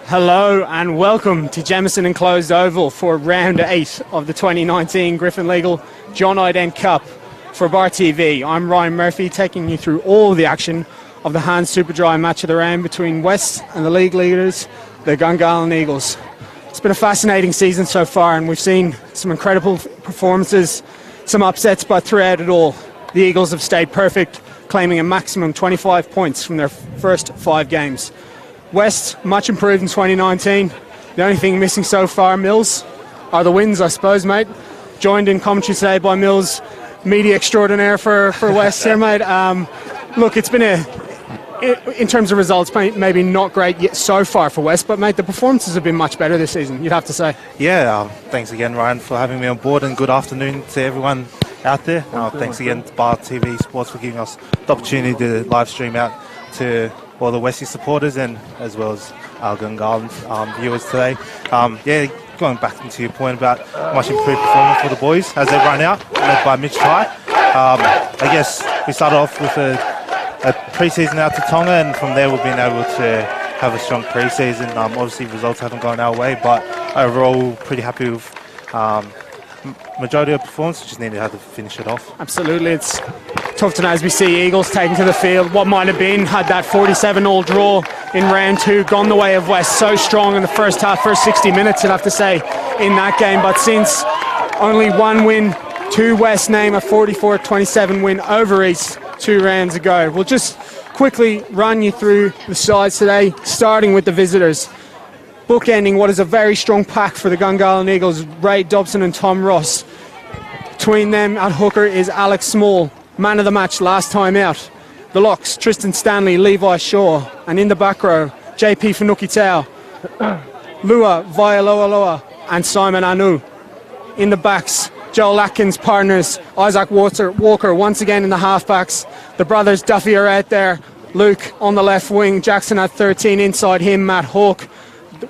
Hello and welcome to Jamison Enclosed Oval for round 8 of the 2019 Griffin Legal John I. Dent Cup for Bar TV. I'm Ryan Murphy, taking you through all the action of the hand Superdry match of the round between West and the league leaders, the Gungahlin Eagles. It's been a fascinating season so far, and we've seen some incredible performances, some upsets, but throughout it all, the Eagles have stayed perfect, claiming a maximum 25 points from their first 5 games. West, much improved in 2019. The only thing missing so far, Mills, are the wins, I suppose, mate. Joined in commentary today by Mills, media extraordinaire for West here, mate. Look, it's been in terms of results, maybe not great yet so far for West, but, mate, the performances have been much better this season, you'd have to say. Yeah, thanks again, Ryan, for having me on board, and good afternoon to everyone out there. Thanks again to Bar TV Sports for giving us the opportunity to live stream out to all the Westie supporters and as well as our Gungahlin viewers today. Going back into your point about much improved performance for the boys as they run out, led by Mitch Ty. I guess we started off with a pre-season out to Tonga, and from there we've been able to have a strong pre-season. Obviously results haven't gone our way, but overall pretty happy with majority of performance. Just needed to finish it off. Absolutely, it's tough to know as we see Eagles taken to the field. What might have been, had that 47-all draw in round 2 gone the way of West. So strong in the first half, first 60 minutes, I'd have to say, in that game. But since only one win to West name, a 44-27 win over East 2 rounds ago. We'll just quickly run you through the sides today, starting with the visitors. Bookending what is a very strong pack for the Gungahlin Eagles, Ray Dobson and Tom Ross. Between them at hooker is Alex Small, man of the match last time out. The locks, Tristan Stanley, Levi Shaw. And in the back row, JP Fanukitao, Lua Vaialoaloa and Simon Anu. In the backs, Joel Atkins partners, Isaac Walker once again in the halfbacks. The brothers Duffy are out there. Luke on the left wing, Jackson at 13, inside him Matt Hawke.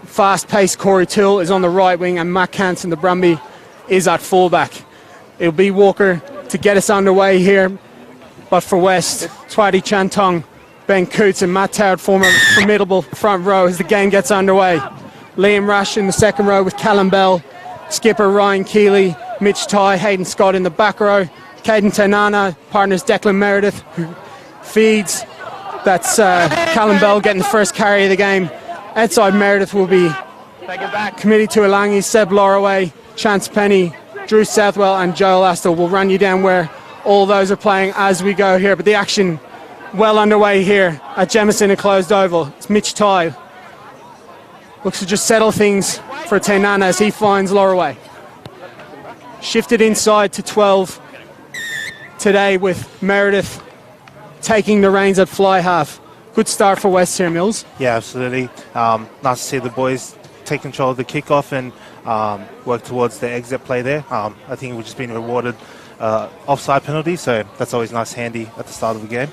Fast-paced Corey Till is on the right wing, and Matt Canson, the Brumby, is at fullback. It'll be Walker to get us underway here. But for West, Twadi Chantong, Ben Coots and Matt Toward form a formidable front row as the game gets underway. Liam Rash in the second row with Callum Bell, skipper Ryan Keeley, Mitch Ty, Hayden Scott in the back row, Caden Tenana, partners Declan Meredith, who feeds. That's Callum Bell getting the first carry of the game. Outside Meredith will be Committee to Alangi, Seb Loraway, Chance Penny, Drew Southwell and Joel Astor. Will run you down where all those are playing as we go here. But the action well underway here at Jamison Enclosed Oval. It's Mitch Ty. Looks to just settle things for Tenana as he finds Loraway. Shifted inside to 12 today with Meredith taking the reins at fly half. Good start for West here, Mills. Yeah, absolutely. Nice to see the boys take control of the kickoff and work towards the exit play there. I think we've just been rewarded offside penalty, so that's always nice, handy at the start of the game.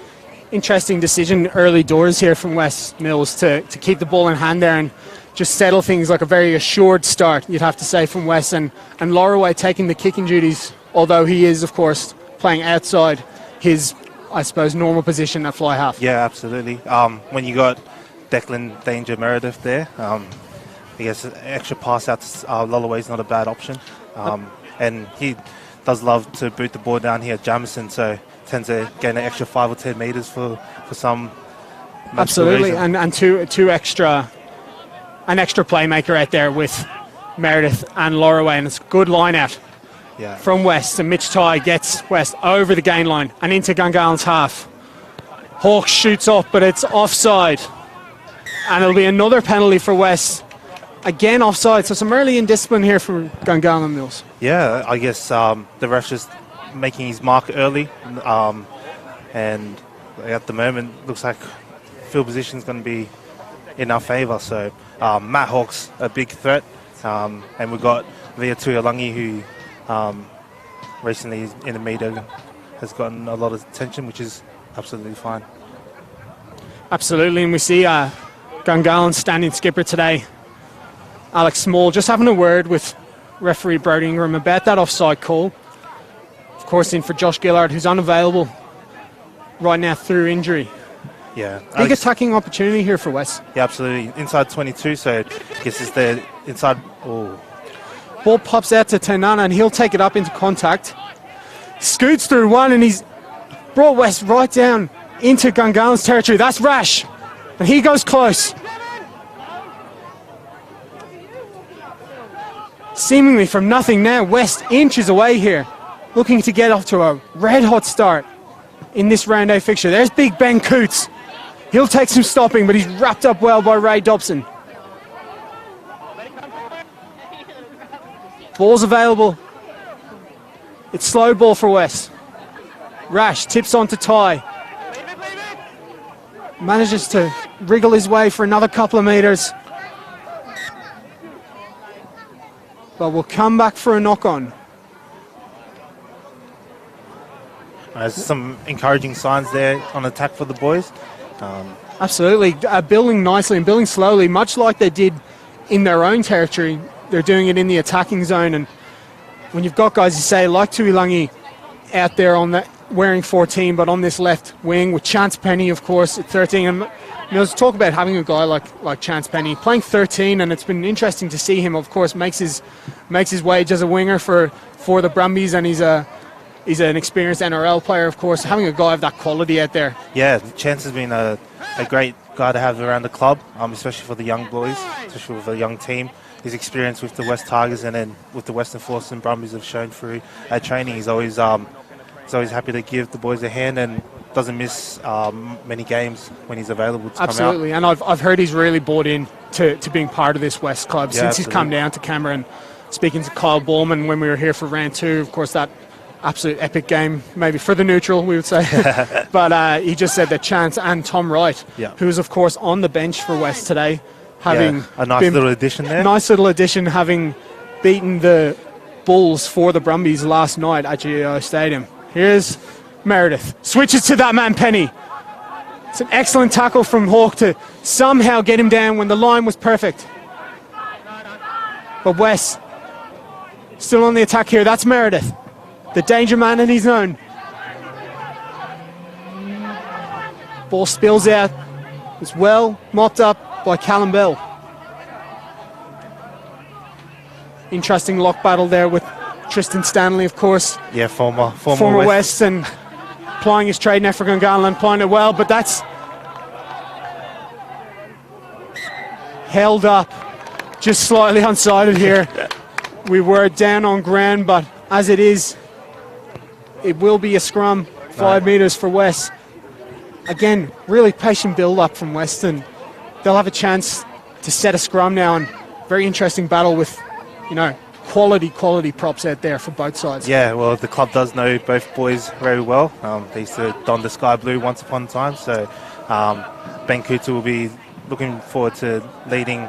Interesting decision early doors here from West, Mills, to keep the ball in hand there and just settle things, like a very assured start, you'd have to say, from West. And Loraway taking the kicking duties, although he is, of course, playing outside his, I suppose, normal position at fly half. Yeah, absolutely. When you got Declan Danger Meredith there, I guess an extra pass out to Lolloway is not a bad option. And he does love to boot the ball down here at Jamison, so tends to gain an extra 5 or 10 metres for some. Absolutely, and an extra playmaker out there with Meredith and Loraway, and it's a good line out. Yeah. From West, and Mitch Ty gets West over the gain line and into Gungahlin's half. Hawke shoots up, but it's offside, and it'll be another penalty for West. Again offside, so some early indiscipline here for Gungahlin, Mills. Yeah, I guess the ref just making his mark early, and at the moment looks like field position is going to be in our favour. So Matt Hawke's a big threat, and we've got Via Tuialangi, who recently in the media has gotten a lot of attention, which is absolutely fine. Absolutely, and we see Gungahlin standing skipper today, Alex Small, just having a word with referee Brody Ingram about that offside call. Of course, in for Josh Gillard, who's unavailable right now through injury. Yeah. Big attacking opportunity here for West. Yeah, absolutely. Inside 22, so I guess it's the inside. Oh, Ball pops out to Tenana and he'll take it up into contact. Scoots through one and he's brought West right down into Gungahlin's territory. That's rash. And he goes close. Seemingly from nothing now, West inches away here, looking to get off to a red-hot start in this round A fixture. There's big Ben Coots. He'll take some stopping, but he's wrapped up well by Ray Dobson. Ball's available. It's slow ball for West. Rash tips on to Ty. Manages to wriggle his way for another couple of metres. But we'll come back for a knock-on. there's some encouraging signs there on attack for the boys. Absolutely. Building nicely and building slowly, much like they did in their own territory. They're doing it in the attacking zone. And when you've got guys, you say, like Tuilangi out there on that, wearing 14, but on this left wing with Chance Penny, of course, at 13. And let's talk about having a guy like Chance Penny playing 13, and it's been interesting to see him. Of course, makes his wage as a winger for the Brumbies, and he's an experienced NRL player. Of course, having a guy of that quality out there. Yeah, Chance has been a great guy to have around the club, especially for the young boys, especially with a young team. His experience with the West Tigers and then with the Western Force and Brumbies have shown through at training. He's always happy to give the boys a hand and doesn't miss many games when he's available to Absolutely. come out. And I've heard he's really bought in to being part of this West club since absolutely. He's come down to Canberra. And speaking to Kyle Ballman when we were here for round 2, of course, that absolute epic game, maybe for the neutral, we would say. But he just said that Chance and Tom Wright, who is, of course, on the bench for West today, having a nice little addition there. Nice little addition, having beaten the Bulls for the Brumbies last night at GEO Stadium. Here's Meredith. Switches to that man, Penny. It's an excellent tackle from Hawke to somehow get him down when the line was perfect. But West still on the attack here. That's Meredith, the danger man in his own. Ball spills out. It's well mopped up by Callum Bell. Interesting lock battle there with Tristan Stanley, of course. Yeah, former West, and plying his trade now for Gungahlin, plying it well, but that's held up just slightly unsided here. We were down on ground, but as it is, it will be a scrum, 5 metres for West. Again, really patient build-up from West, and they'll have a chance to set a scrum now, and very interesting battle with, quality props out there for both sides. Yeah, well, the club does know both boys very well. They used to don the sky blue once upon a time, so Ben Cooter will be looking forward to leading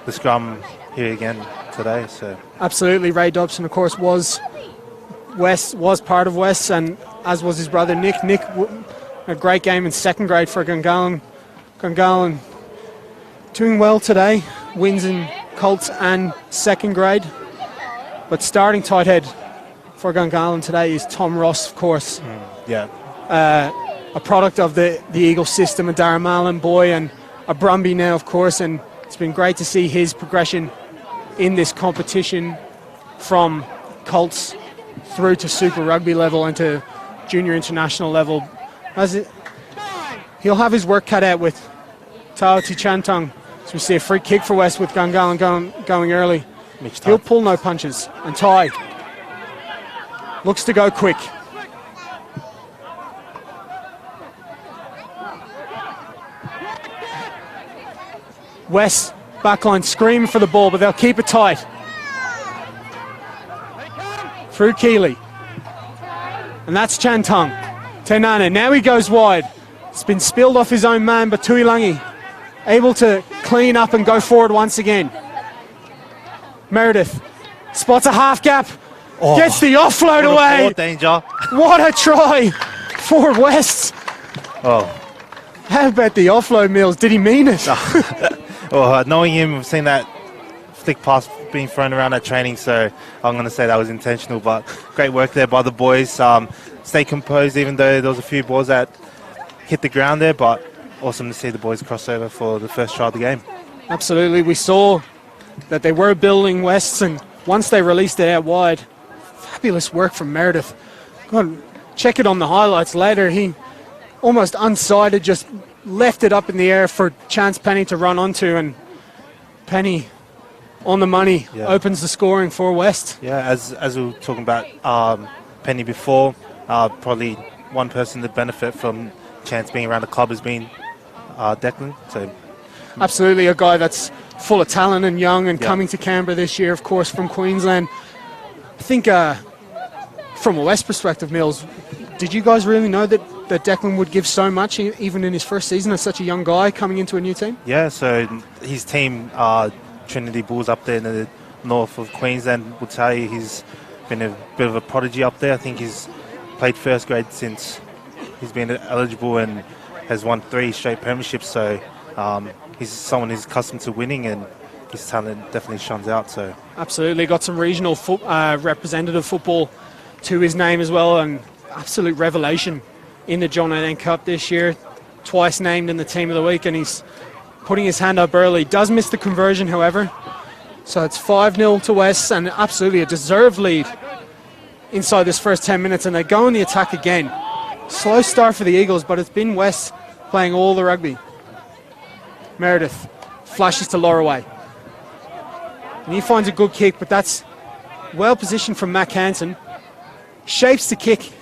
the scrum here again today. So absolutely, Ray Dobson, of course, was part of West, and as was his brother Nick. Nick, a great game in second grade for Gungahlin. Gungahlin doing well today, wins in Colts and second grade. But starting tight head for Gungahlin today is Tom Ross, of course. A product of the Eagle system, a Darramallan boy and a Brumby now, of course. And it's been great to see his progression in this competition from Colts through to Super Rugby level and to Junior International level. He'll have his work cut out with Taoti Chantong. So we see a free kick for West with Gungahlin going early. He'll pull no punches. And Ty looks to go quick. West backline screaming for the ball, but they'll keep it tight. Through Keeley. And that's Chantong. Tenana, now he goes wide. It's been spilled off his own man, but Tuilangi able to clean up and go forward once again. Meredith spots a half gap, gets the offload away. Danger. What a try for West. Oh. How about the offload, Mills? Did he mean it? Knowing him, I've seen that flick pass being thrown around at training, so I'm going to say that was intentional, but great work there by the boys. Stay composed even though there was a few balls that hit the ground there, but awesome to see the boys cross over for the first try of the game. Absolutely. We saw that they were building Wests, and once they released it out wide, fabulous work from Meredith. Go and check it on the highlights later. He almost unsighted, just left it up in the air for Chance Penny to run onto, and Penny on the money opens the scoring for West. Yeah, as we were talking about Penny before, probably one person to benefit from Chance being around the club has been Declan. So absolutely, a guy that's full of talent and young and coming to Canberra this year, of course, from Queensland. I think from a West perspective, Mills, did you guys really know that Declan would give so much, even in his first season as such a young guy coming into a new team? Yeah, so his team, Trinity Bulls up there in the north of Queensland, will tell you he's been a bit of a prodigy up there. I think he's played first grade since he's been eligible and has won 3 straight premierships. So he's someone who's accustomed to winning, and his talent definitely shines out. So absolutely, got some regional representative football to his name as well, and absolute revelation in the John O'Dane Cup this year. Twice named in the team of the week, and he's putting his hand up early. Does miss the conversion, however. So it's 5-0 to West, and absolutely a deserved lead inside this first 10 minutes, and they go on the attack again. Slow start for the Eagles, but it's been West playing all the rugby. Meredith flashes to Lorraway, and he finds a good kick, but that's well positioned from Mac Hansen. Shapes the kick,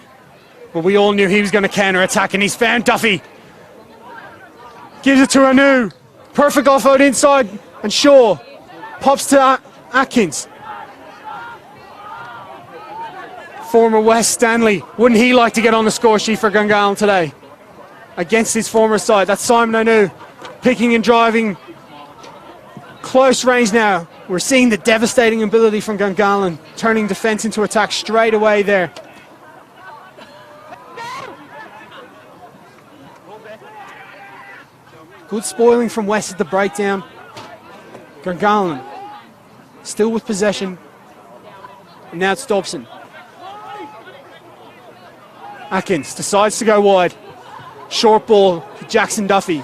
but we all knew he was going to counter-attack, and he's found Duffy. Gives it to Anu. Perfect offload inside, and Shaw pops to Atkins. Former West Stanley. Wouldn't he like to get on the score sheet for Gungahlin today? Against his former side. That's Simon Anu picking and driving. Close range now. We're seeing the devastating ability from Gungahlin, turning defence into attack straight away there. Good spoiling from West at the breakdown. Gungahlin still with possession. And now it's Dobson. Atkins decides to go wide. Short ball to Jackson Duffy.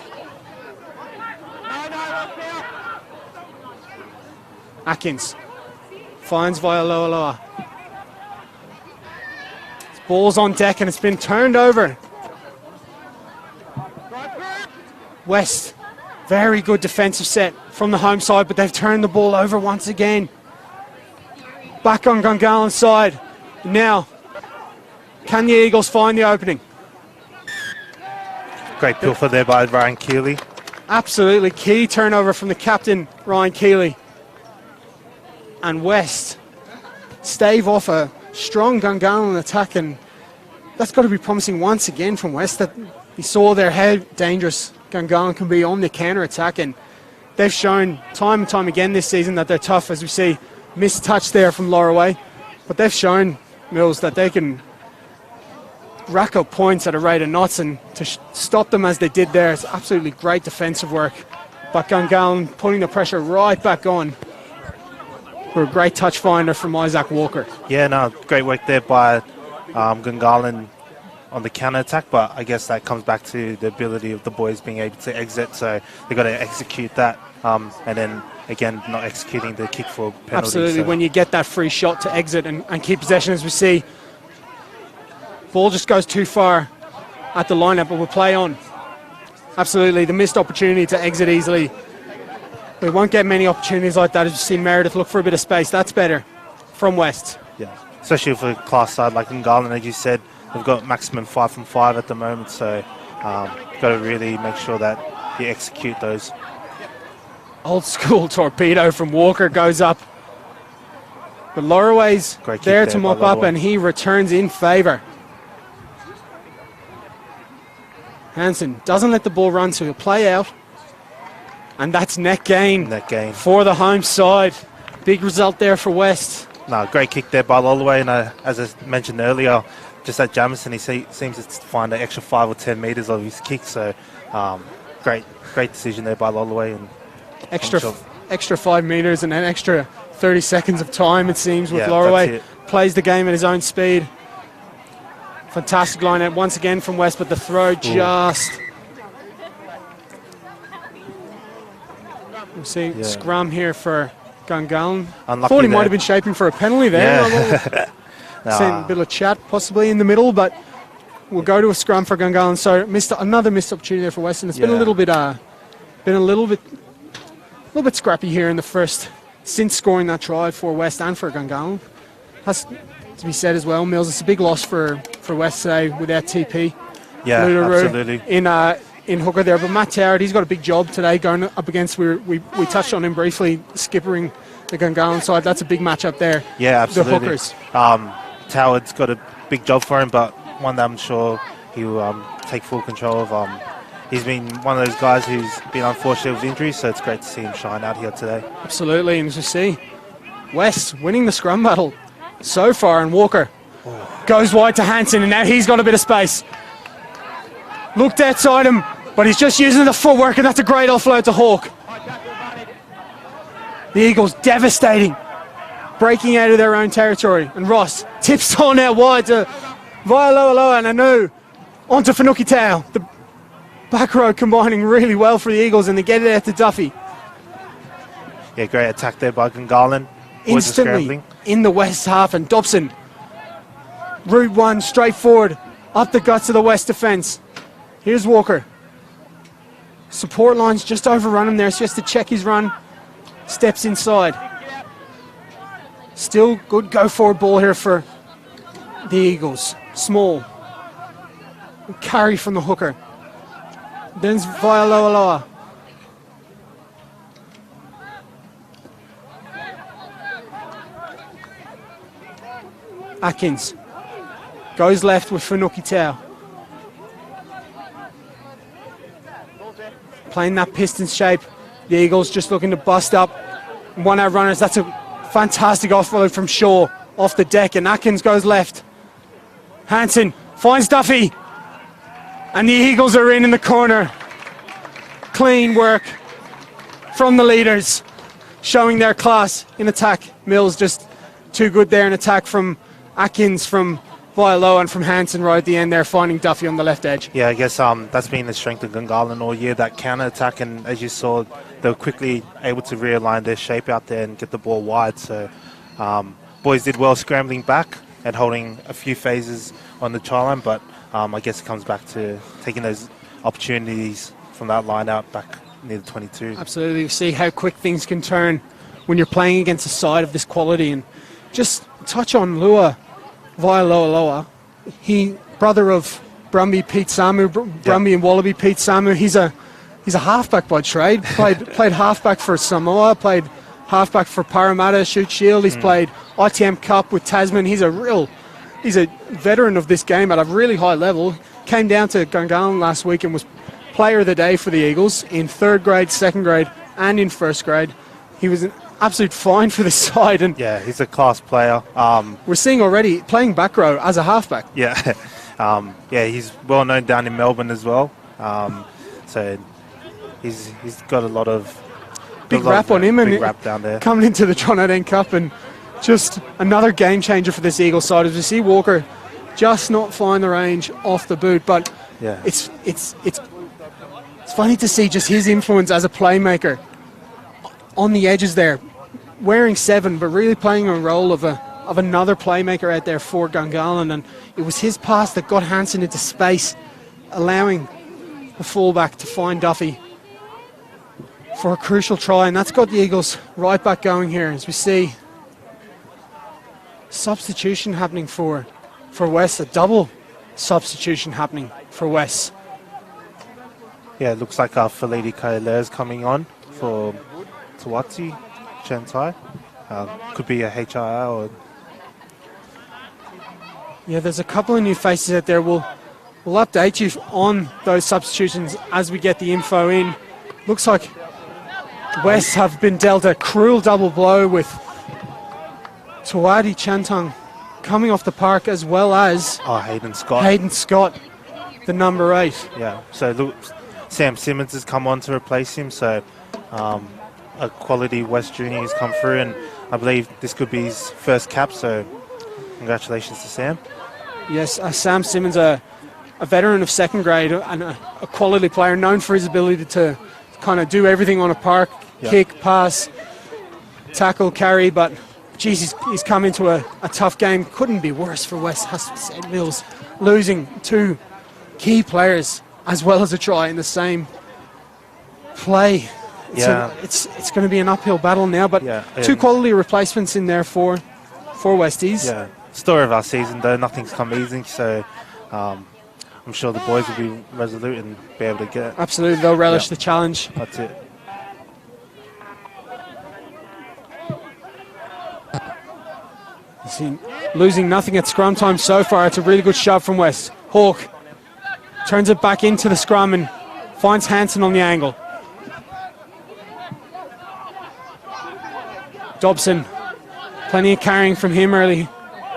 Atkins finds Vaialoaloa. Ball's on deck and it's been turned over. West, very good defensive set from the home side, but they've turned the ball over once again. Back on Gungahllin's side. Now, can the Eagles find the opening? great pilfer there by Ryan Keeley. Absolutely key turnover from the captain, Ryan Keeley. And West stave off a strong Gungahlin attack, and that's got to be promising once again from West, that we saw there how dangerous Gungahlin can be on the counter-attack, and they've shown time and time again this season that they're tough, as we see missed touch there from Lorraway, but they've shown, Mills, that they can rack up points at a rate of knots, and to stop them as they did there, it's absolutely great defensive work. But Gungahlin putting the pressure right back on for a great touch finder from Isaac Walker. Yeah, no, great work there by Gungahlin on the counter-attack, but I guess that comes back to the ability of the boys being able to exit, so they've got to execute that, and then again not executing the kick for penalty. Absolutely, so. when you get that free shot to exit and keep possession, as we see, ball just goes too far at the lineup, but we'll play on. Absolutely, the missed opportunity to exit easily. We won't get many opportunities like that, as you see Meredith look for a bit of space. That's better from West. Yeah, especially for a class side like Gungahlin, as you said, they've got maximum 5 from 5 at the moment, so got to really make sure that you execute those. Old school torpedo from Walker goes up. But Lorraway's there to mop up, and he returns in favour. Hansen doesn't let the ball run, so he'll play out. And that's net gain for the home side. Big result there for West. No, great kick there by Lolaway, and as I mentioned earlier, just at Jamison, he seems to find an extra 5 or 10 metres of his kick, so great decision there by Lolaway. And extra 5 metres and an extra 30 seconds of time, it seems, with Lorraway. Plays the game at his own speed. Fantastic line out once again from West, but the throw just We'll see scrum here for Gungahlin. Unlucky Thought he there. might have been shaping for a penalty there. Yeah. Seen a bit of chat possibly in the middle, but we'll go to a scrum for Gungahlin. So another missed opportunity there for Western. It's been a little bit scrappy here in the first since scoring that try for West and for Gungahlin. Has to be said as well, Mills. It's a big loss for West today without TP. Yeah, absolutely. In hooker there, but Matt Toward, he's got a big job today going up against. We touched on him briefly, skippering the Gungahlin side. That's a big matchup there. Yeah, absolutely. The hookers. Toward's got a big job for him, but one that I'm sure he will take full control of. He's been one of those guys who's been unfortunate with injuries, so it's great to see him shine out here today. Absolutely, and as you see, West winning the scrum battle so far, and Walker goes wide to Hansen, and now he's got a bit of space. Looked outside him, but he's just using the footwork, and that's a great offload to Hawk. The Eagles devastating, breaking out of their own territory, and Ross tips on out wide to Vaialoaloa and Anu onto Finucci Tau. The back row combining really well for the Eagles, and they get it out to Duffy. Yeah, great attack there by Gungahlin. Instantly in the West half, and Dobson, route one, straight forward, up the guts of the West defence. Here's Walker. Support lines just overrun him there, so just to check his run. Steps inside. Still good go forward ball here for the Eagles. Small. Carry from the hooker. Then Vaialoaloa. Atkins goes left with Finucci Tau. Playing that Pistons shape. The Eagles just looking to bust up. One out runners. That's a fantastic offload from Shaw off the deck, and Atkins goes left. Hansen finds Duffy, and the Eagles are in the corner. Clean work from the leaders, showing their class in attack. Mills just too good there in attack from Atkins, from Vaialoa, and from Hansen right at the end there, finding Duffy on the left edge. Yeah, I guess that's been the strength of Gungahlin all year, that counter-attack, and as you saw, they were quickly able to realign their shape out there and get the ball wide. So boys did well scrambling back and holding a few phases on the try line, but I guess it comes back to taking those opportunities from that line out back near the 22. Absolutely. You see how quick things can turn when you're playing against a side of this quality. And just touch on Lua Vaialoaloa. He, brother of Brumby Pete Samu, Brumby and Wallaby Pete Samu. He's a halfback by trade. Played halfback for Samoa, played halfback for Parramatta, Shute Shield. He's played ITM Cup with Tasman. He's a veteran of this game at a really high level. Came down to Gungahlin last week and was player of the day for the Eagles in 3rd grade, 2nd grade, and in 1st grade. He was an absolute find for the side, and yeah, he's a class player. We're seeing already playing back row as a halfback. Yeah, he's well known down in Melbourne as well. So he's got a lot of big rap on him, and rap down there coming into the John O'Dane Cup, and just another game changer for this Eagles side as we see Walker just not find the range off the boot. But yeah, it's funny to see just his influence as a playmaker on the edges there, wearing 7, but really playing a role of another playmaker out there for Gungahlin. And it was his pass that got Hansen into space, allowing the fullback to find Duffy for a crucial try, and that's got the Eagles right back going here as we see substitution happening for West, a double substitution happening for West. Yeah, it looks like Felidi Kailer's coming on for Tawati Chantai. Could be a HIR or... Yeah, there's a couple of new faces out there. We'll update you on those substitutions as we get the info in. Looks like West have been dealt a cruel double blow with Tawati Chantang coming off the park, as well as Hayden Scott. Hayden Scott, the number 8. Yeah, so look, Sam Simmons has come on to replace him, so a quality West junior has come through, and I believe this could be his first cap, so congratulations to Sam. Yes, Sam Simmons, a veteran of 2nd grade and a quality player, known for his ability to kind of do everything on a park, kick, pass, tackle, carry, but geez, he's come into a tough game. Couldn't be worse for West, has to be said. Mills losing 2 key players as well as a try in the same play. It's going to be an uphill battle now, but 2 quality replacements in there for Westies. Yeah, story of our season though, nothing's come easy, so I'm sure the boys will be resolute and be able to get it. Absolutely, they'll relish the challenge. That's it. Losing nothing at scrum time so far. It's a really good shove from West. Hawk turns it back into the scrum and finds Hansen on the angle. Dobson, plenty of carrying from him early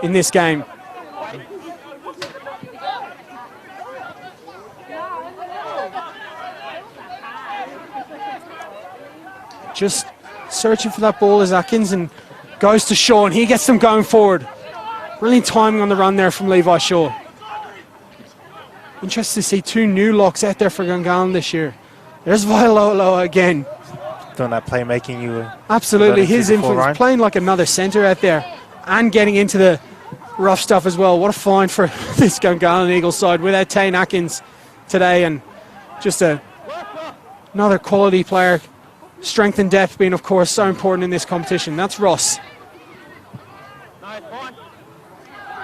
in this game. Just searching for that ball as Atkins and goes to Shaw, and he gets them going forward. Brilliant timing on the run there from Levi Shaw. Interested to see 2 new locks out there for Gungahlin this year. There's Vailoa again. Doing that playmaking you were absolutely his influence, Ryan. playing like another centre out there and getting into the rough stuff as well. What a find for this Gungahlin Eagles side without Tane Atkins today, and just another quality player. Strength and depth being, of course, so important in this competition. That's Ross.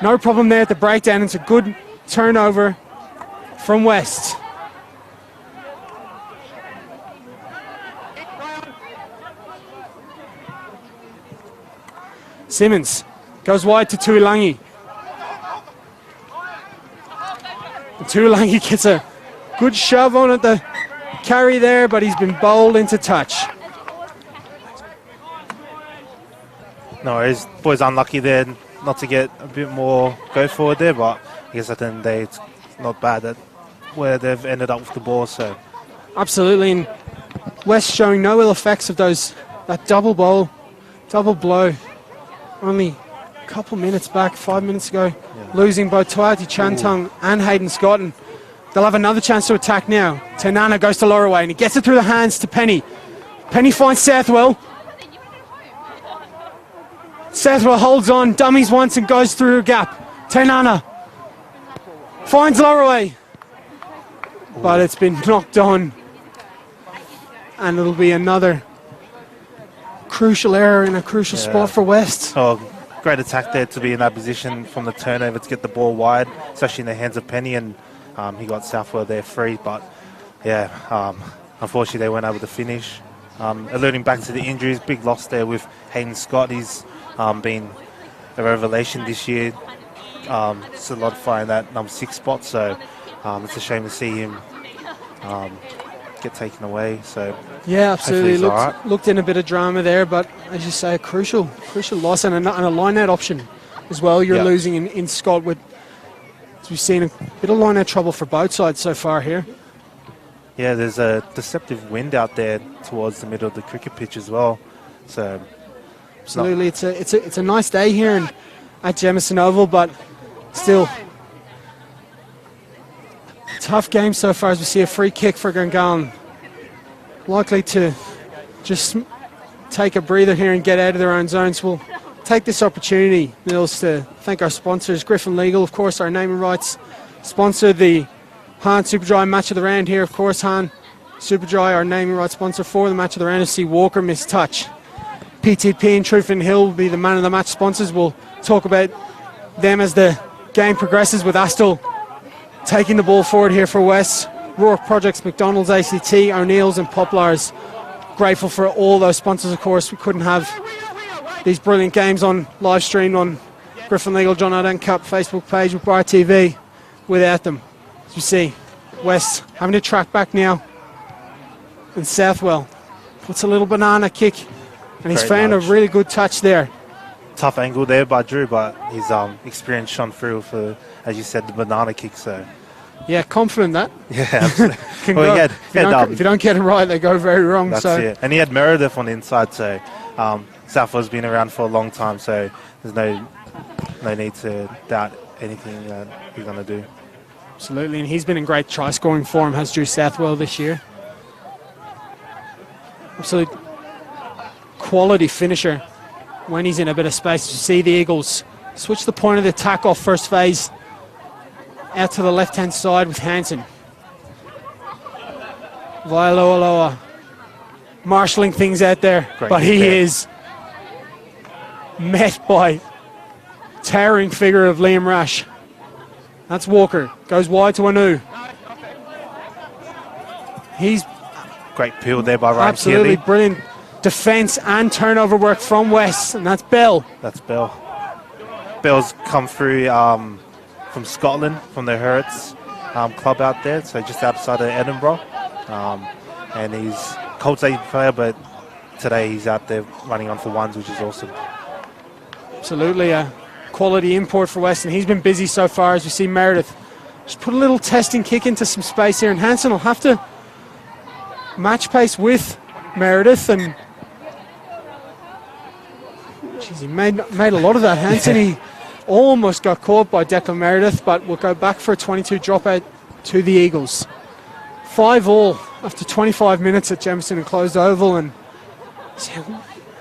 No problem there at the breakdown. It's a good turnover from West. Simmons goes wide to Tuilangi. Tuilangi gets a good shove on at the carry there, but he's been bowled into touch. No, his boys unlucky there not to get a bit more go forward there, but I guess at the end of the day it's not bad that where they've ended up with the ball. So absolutely, and West showing no ill effects of that double blow. Only a couple minutes back, 5 minutes ago, losing both Tuati Chantung and Hayden Scott, and they'll have another chance to attack now. Tenana goes to Loraway, and he gets it through the hands to Penny. Penny finds Southwell. Southwell holds on, dummies once and goes through a gap. Tenana finds Loraway, but it's been knocked on, and it'll be another crucial error in a crucial spot for West. Oh, great attack there to be in that position from the turnover to get the ball wide, especially in the hands of Penny, and he got Southwell there free, but unfortunately they weren't able to finish. Alluding back to the injuries, big loss there with Hayden Scott. He's been a revelation this year, solidifying that number 6 spot, so it's a shame to see him get taken away. So yeah, absolutely. Looked in a bit of drama there, but as you say, a crucial loss, and a line-out option as well. You're losing in Scott with. We've seen a bit of line-out trouble for both sides so far here. Yeah, there's a deceptive wind out there towards the middle of the cricket pitch as well. So absolutely, it's a nice day here at Jemison Oval, but still tough game so far as we see a free kick for Gungahlin. Likely to just take a breather here and get out of their own zones. We'll take this opportunity, Mills, to thank our sponsors, Griffin Legal, of course, our naming rights sponsor, the Han Superdry Match of the Round here, of course, Han Superdry, our naming rights sponsor for the Match of the Round. FC Walker missed touch. PTP and Trufen Hill will be the man of the match sponsors. We'll talk about them as the game progresses, with Astle taking the ball forward here for West. Rourke Projects, McDonald's, ACT, O'Neill's and Poplars. Grateful for all those sponsors, of course. We couldn't have these brilliant games on live stream on Griffin Legal, John Arden Cup Facebook page with Bar TV without them. As you see, West having to track back now. And Southwell puts a little banana kick, and he's found a really good touch there. Tough angle there by Drew, but his experience shone through for, as you said, the banana kick. So yeah, confident that. Yeah, absolutely. If you don't get it right, they go very wrong. That's it. And he had Meredith on the inside, so Southwell's been around for a long time, so there's no need to doubt anything that he's going to do. Absolutely, and he's been in great try-scoring form, has Drew Southwell this year. Absolutely quality finisher when he's in a bit of space. You see the Eagles switch the point of the attack off first phase out to the left-hand side with Hansen. Vailoaloa marshalling things out there, but he is met by towering figure of Liam Rash. That's Walker. Goes wide to Anu. He's great peel there by Ryan absolutely Keeley. Brilliant defence and turnover work from West, and that's Bell. That's Bell. Bell's come through from Scotland, from the Hertz club out there, so just outside of Edinburgh. And he's Colts 8 player, but today he's out there running on for ones, which is awesome. Absolutely a quality import for West, and he's been busy so far. As we see Meredith just put a little testing kick into some space here, and Hansen will have to match pace with Meredith, and geez, he made a lot of that. Hansen, he almost got caught by Declan Meredith, but we'll go back for a 22 dropout to the Eagles. 5-all after 25 minutes at Jemison Enclosed Oval, and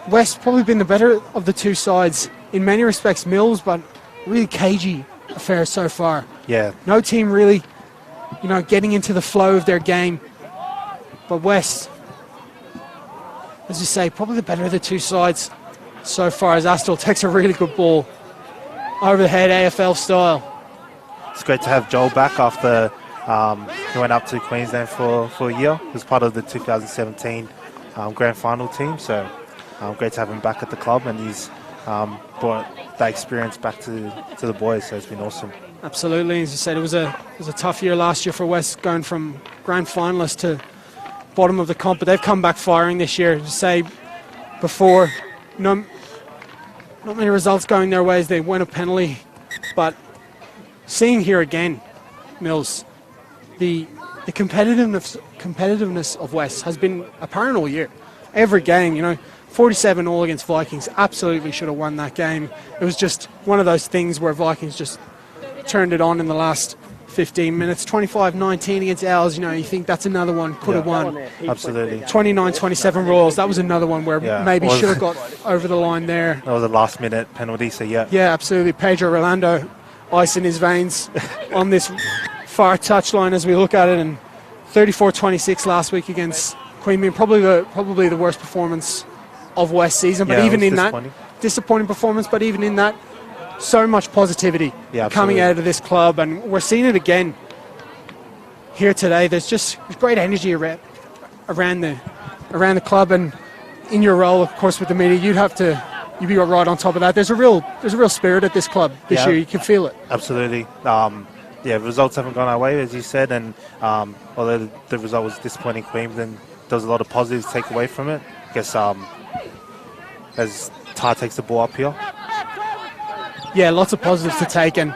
West probably been the better of the two sides in many respects. Mills, but really cagey affair so far. Yeah. No team really, getting into the flow of their game. But West, as you say, probably the better of the two sides so far, as Astle takes a really good ball over the head, AFL style. It's great to have Joel back after he went up to Queensland for a year. He was part of the 2017 grand final team, so great to have him back at the club, and he's brought that experience back to the boys, so it's been awesome. Absolutely. As you said, it was a tough year last year for West, going from grand finalist to bottom of the comp, but they've come back firing this year. To say before, not many results going their ways. They win a penalty, but seeing here again, Mills, the competitiveness of West has been apparent all year. Every game, 47 all against Vikings, absolutely should have won that game. It was just one of those things where Vikings just turned it on in the last 15 minutes. 25-19 against Owls, you think that's another one, could have won. Absolutely. 29-27 Royals, that was another one where maybe should have got over the line there. That was a last minute penalty, so yeah. Yeah, absolutely. Pedro Rolando, ice in his veins on this far touchline as we look at it, and 34-26 last week against Queanbeyan, probably the worst performance of West season, but even in that disappointing performance, but even in that, so much positivity coming out of this club, and we're seeing it again here today. There's great energy around the club, and in your role, of course, with the media, you'd be right on top of that. There's a real spirit at this club this year. You can feel it. Absolutely. Results haven't gone our way, as you said, and although the result was disappointing, Queensland, there was a lot of positives to take away from it. I guess as Tar takes the ball up here. Yeah, lots of positives to take, and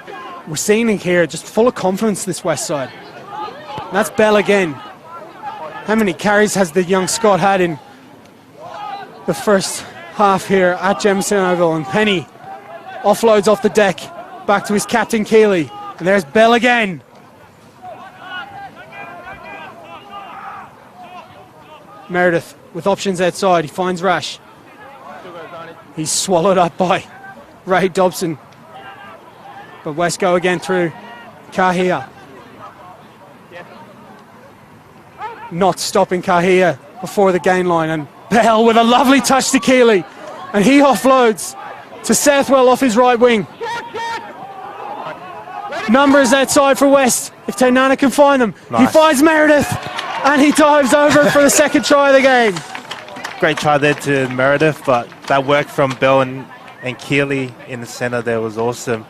we're seeing it here, just full of confidence, this West side. And that's Bell again. How many carries has the young Scot had in the first half here at Jemison Oval? And Penny offloads off the deck back to his captain Keeley, and there's Bell again. Meredith with options outside, he finds Rash. He's swallowed up by Ray Dobson. But West go again through Kahia. Not stopping Kahia before the gain line, and Bell with a lovely touch to Keeley, and he offloads to Southwell off his right wing. Numbers outside for West, if Tainana can find them. Nice. He finds Meredith, and he dives over for the second try of the game. Great try there to Meredith, but that work from Bell and Keeley in the centre there was awesome.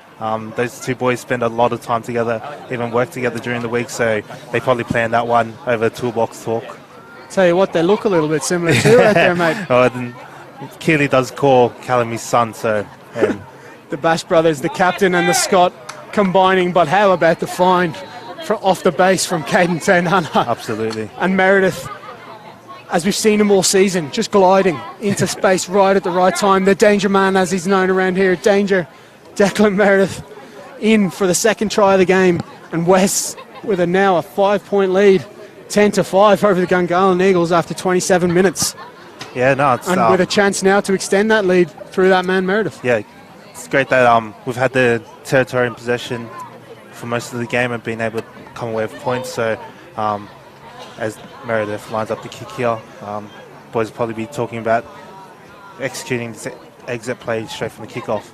Those two boys spend a lot of time together, even work together during the week, so they probably planned that one over toolbox talk. Tell you what, they look a little bit similar too out there, mate. Keeley does call Callum his son, so... The Bash brothers, the captain and the Scot combining, but how about the find off the base from Caden Tainana? Absolutely. And Meredith, as we've seen him all season, just gliding into space right at the right time. The danger man, as he's known around here. Danger. Declan Meredith in for the second try of the game, and West with now a 5-point lead, 10-5 over the Gungahlin Eagles after 27 minutes. Yeah, no, it's And with a chance now to extend that lead through that man Meredith. yeah, it's great that we've had the territory in possession for most of the game and been able to come away with points. So as Meredith lines up the kick here, boys will probably be talking about executing this exit play straight from the kickoff.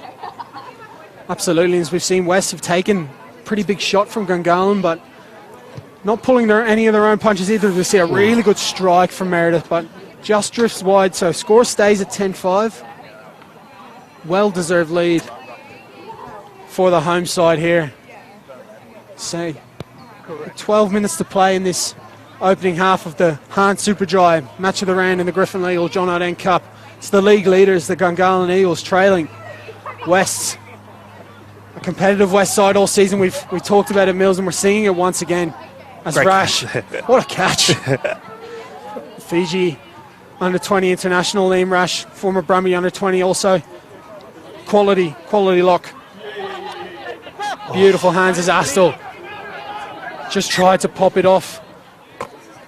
Absolutely, as we've seen, West have taken a pretty big shot from Gungahlin, but not pulling any of their own punches either. We see a really good strike from Meredith, but just drifts wide, so score stays at 10-5. Well-deserved lead for the home side here. So 12 minutes to play in this opening half of the Hahn Super Dry match of the round in the Griffin Eagle John O'Dent Cup. It's the league leaders, the Gungahlin Eagles, trailing West. A competitive West side all season. We talked about it, Mills, and we're seeing it once again. As Great Rash, what a catch. Fiji under-20 international, Liam Rash, former Brumby under-20 also. Quality lock. Beautiful hands as Astle just tried to pop it off,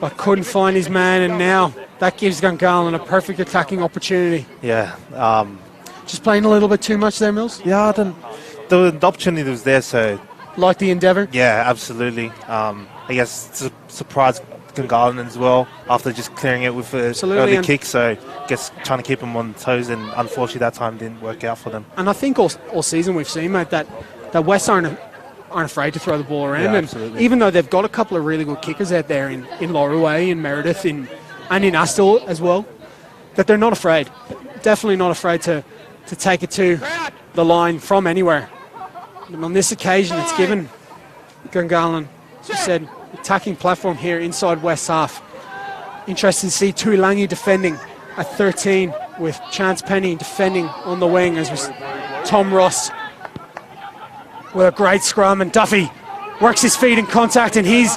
but couldn't find his man, and now that gives Gungahlin a perfect attacking opportunity. Yeah. Just playing a little bit too much there, Mills? Yeah, the opportunity was there, so... Like the endeavour? Yeah, absolutely. I guess it's a surprise Gungahlin as well after just clearing it with an early kick, so I guess trying to keep them on toes, and unfortunately that time didn't work out for them. And I think all season we've seen, mate, that West aren't afraid to throw the ball around. Yeah, and even though they've got a couple of really good kickers out there in Lorraway, in Meredith, and in Astle as well, that they're not afraid. Definitely not afraid to take it to the line from anywhere. And on this occasion, it's given Gungahlin, as you said, attacking platform here inside West half. Interesting to see Tuilangi defending at 13 with Chance Penny defending on the wing, as was Tom Ross with a great scrum, and Duffy works his feet in contact, and he's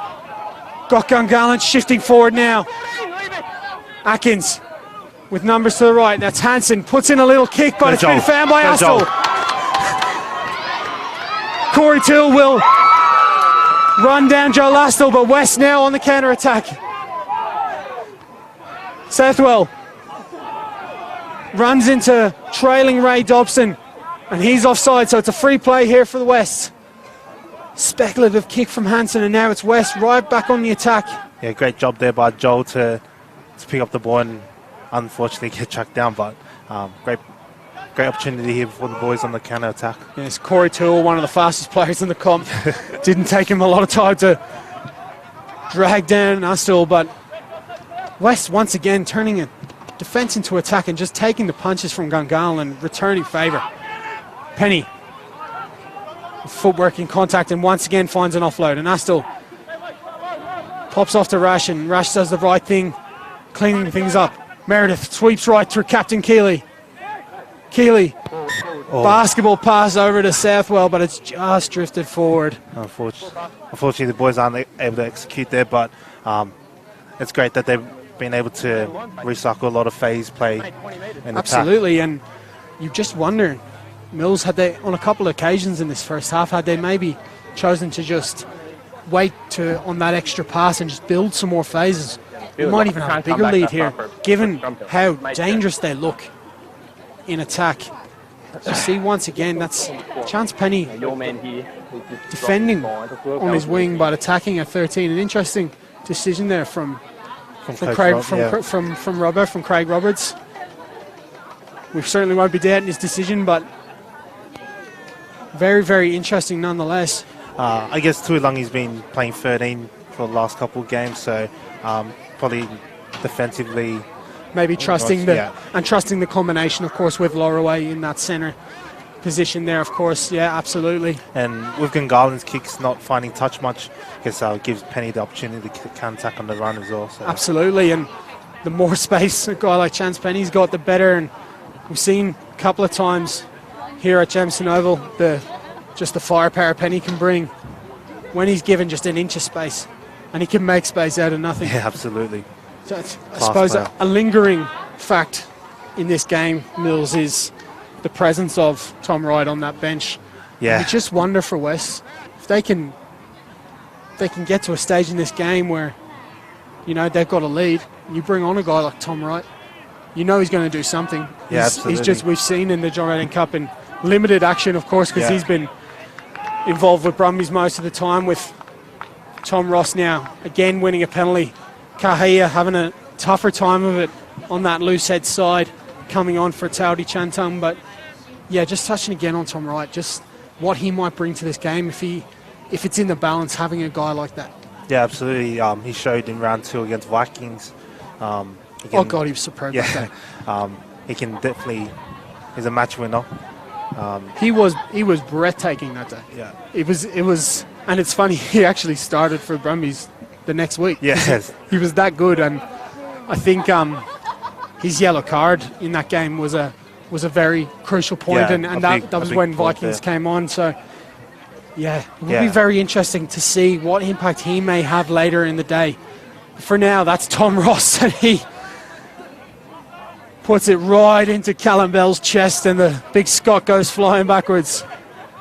got Gungahlin shifting forward now. Atkins with numbers to the right. That's Hansen, puts in a little kick, but it's been found by Astle. Corey Till will run down Joe Astle, but West now on the counter attack. Southwell runs into trailing Ray Dobson, and he's offside, so it's a free play here for the West. Speculative kick from Hansen, and now it's West right back on the attack. Yeah, great job there by Joel to pick up the ball and unfortunately get chucked down, but great opportunity here for the boys on the counter attack. Yes, Corey Toole, one of the fastest players in the comp. Didn't take him a lot of time to drag down Astle, but West once again turning a defence into attack and just taking the punches from Gungahlin and returning favour. Penny, footwork in contact, and once again finds an offload, and Astle pops off to Rash, and Rash does the right thing, cleaning things up. Meredith sweeps right through Captain Keeley. Basketball pass over to Southwell, but it's just drifted forward. Unfortunately, the boys aren't able to execute there, but it's great that they've been able to recycle a lot of phase play. Absolutely, and you just wonder, Mills, had they, on a couple of occasions in this first half, had they maybe chosen to just wait on that extra pass and just build some more phases, we might even have a bigger lead here, given how dangerous they look in attack. You see once again, that's Chance Penny defending on his wing but attacking at 13. An interesting decision there from Craig Roberts. We certainly won't be doubting his decision, but very, very interesting nonetheless. I guess Tuilangi's been playing 13 for the last couple of games, so probably defensively. Maybe trusting the combination, of course, with Lorraway in that centre position there, of course. Yeah, absolutely. And with Gungahlin's kicks not finding touch much, I guess it gives Penny the opportunity to counter-attack on the run as well. So. Absolutely, and the more space a guy like Chance Penny's got, the better. And we've seen a couple of times here at Jameson Oval just the firepower Penny can bring when he's given just an inch of space, and he can make space out of nothing. Yeah, absolutely. So I suppose a lingering fact in this game, Mills, is the presence of Tom Wright on that bench. Yeah. And you just wonder for West if they can get to a stage in this game where, you know, they've got a lead, and you bring on a guy like Tom Wright, you know he's going to do something. Yeah, He's absolutely. just, we've seen in the John Redden Cup in limited action, of course, because Yeah. he's been involved with Brumbies most of the time, with Tom Ross now again winning a penalty. Kahia having a tougher time of it on that loose head side, coming on for Taudi Chantung. But yeah, just touching again on Tom Wright, just what he might bring to this game if it's in the balance, having a guy like that. Yeah, absolutely. He showed in round 2 against Vikings. Oh God, he was superb. Yeah, That he can definitely. He's a match winner. day. He was breathtaking that day. Yeah. It was, and it's funny. He actually started for Brumbies the next week. Yes. He was that good, and I think his yellow card in that game was a very crucial point, Yeah, and a that big- was a big when point Vikings there. came on. So yeah, it will Yeah. be very interesting to see what impact he may have later in the day. For now, that's Tom Ross, and he puts it right into Callum Bell's chest, and the big Scot goes flying backwards.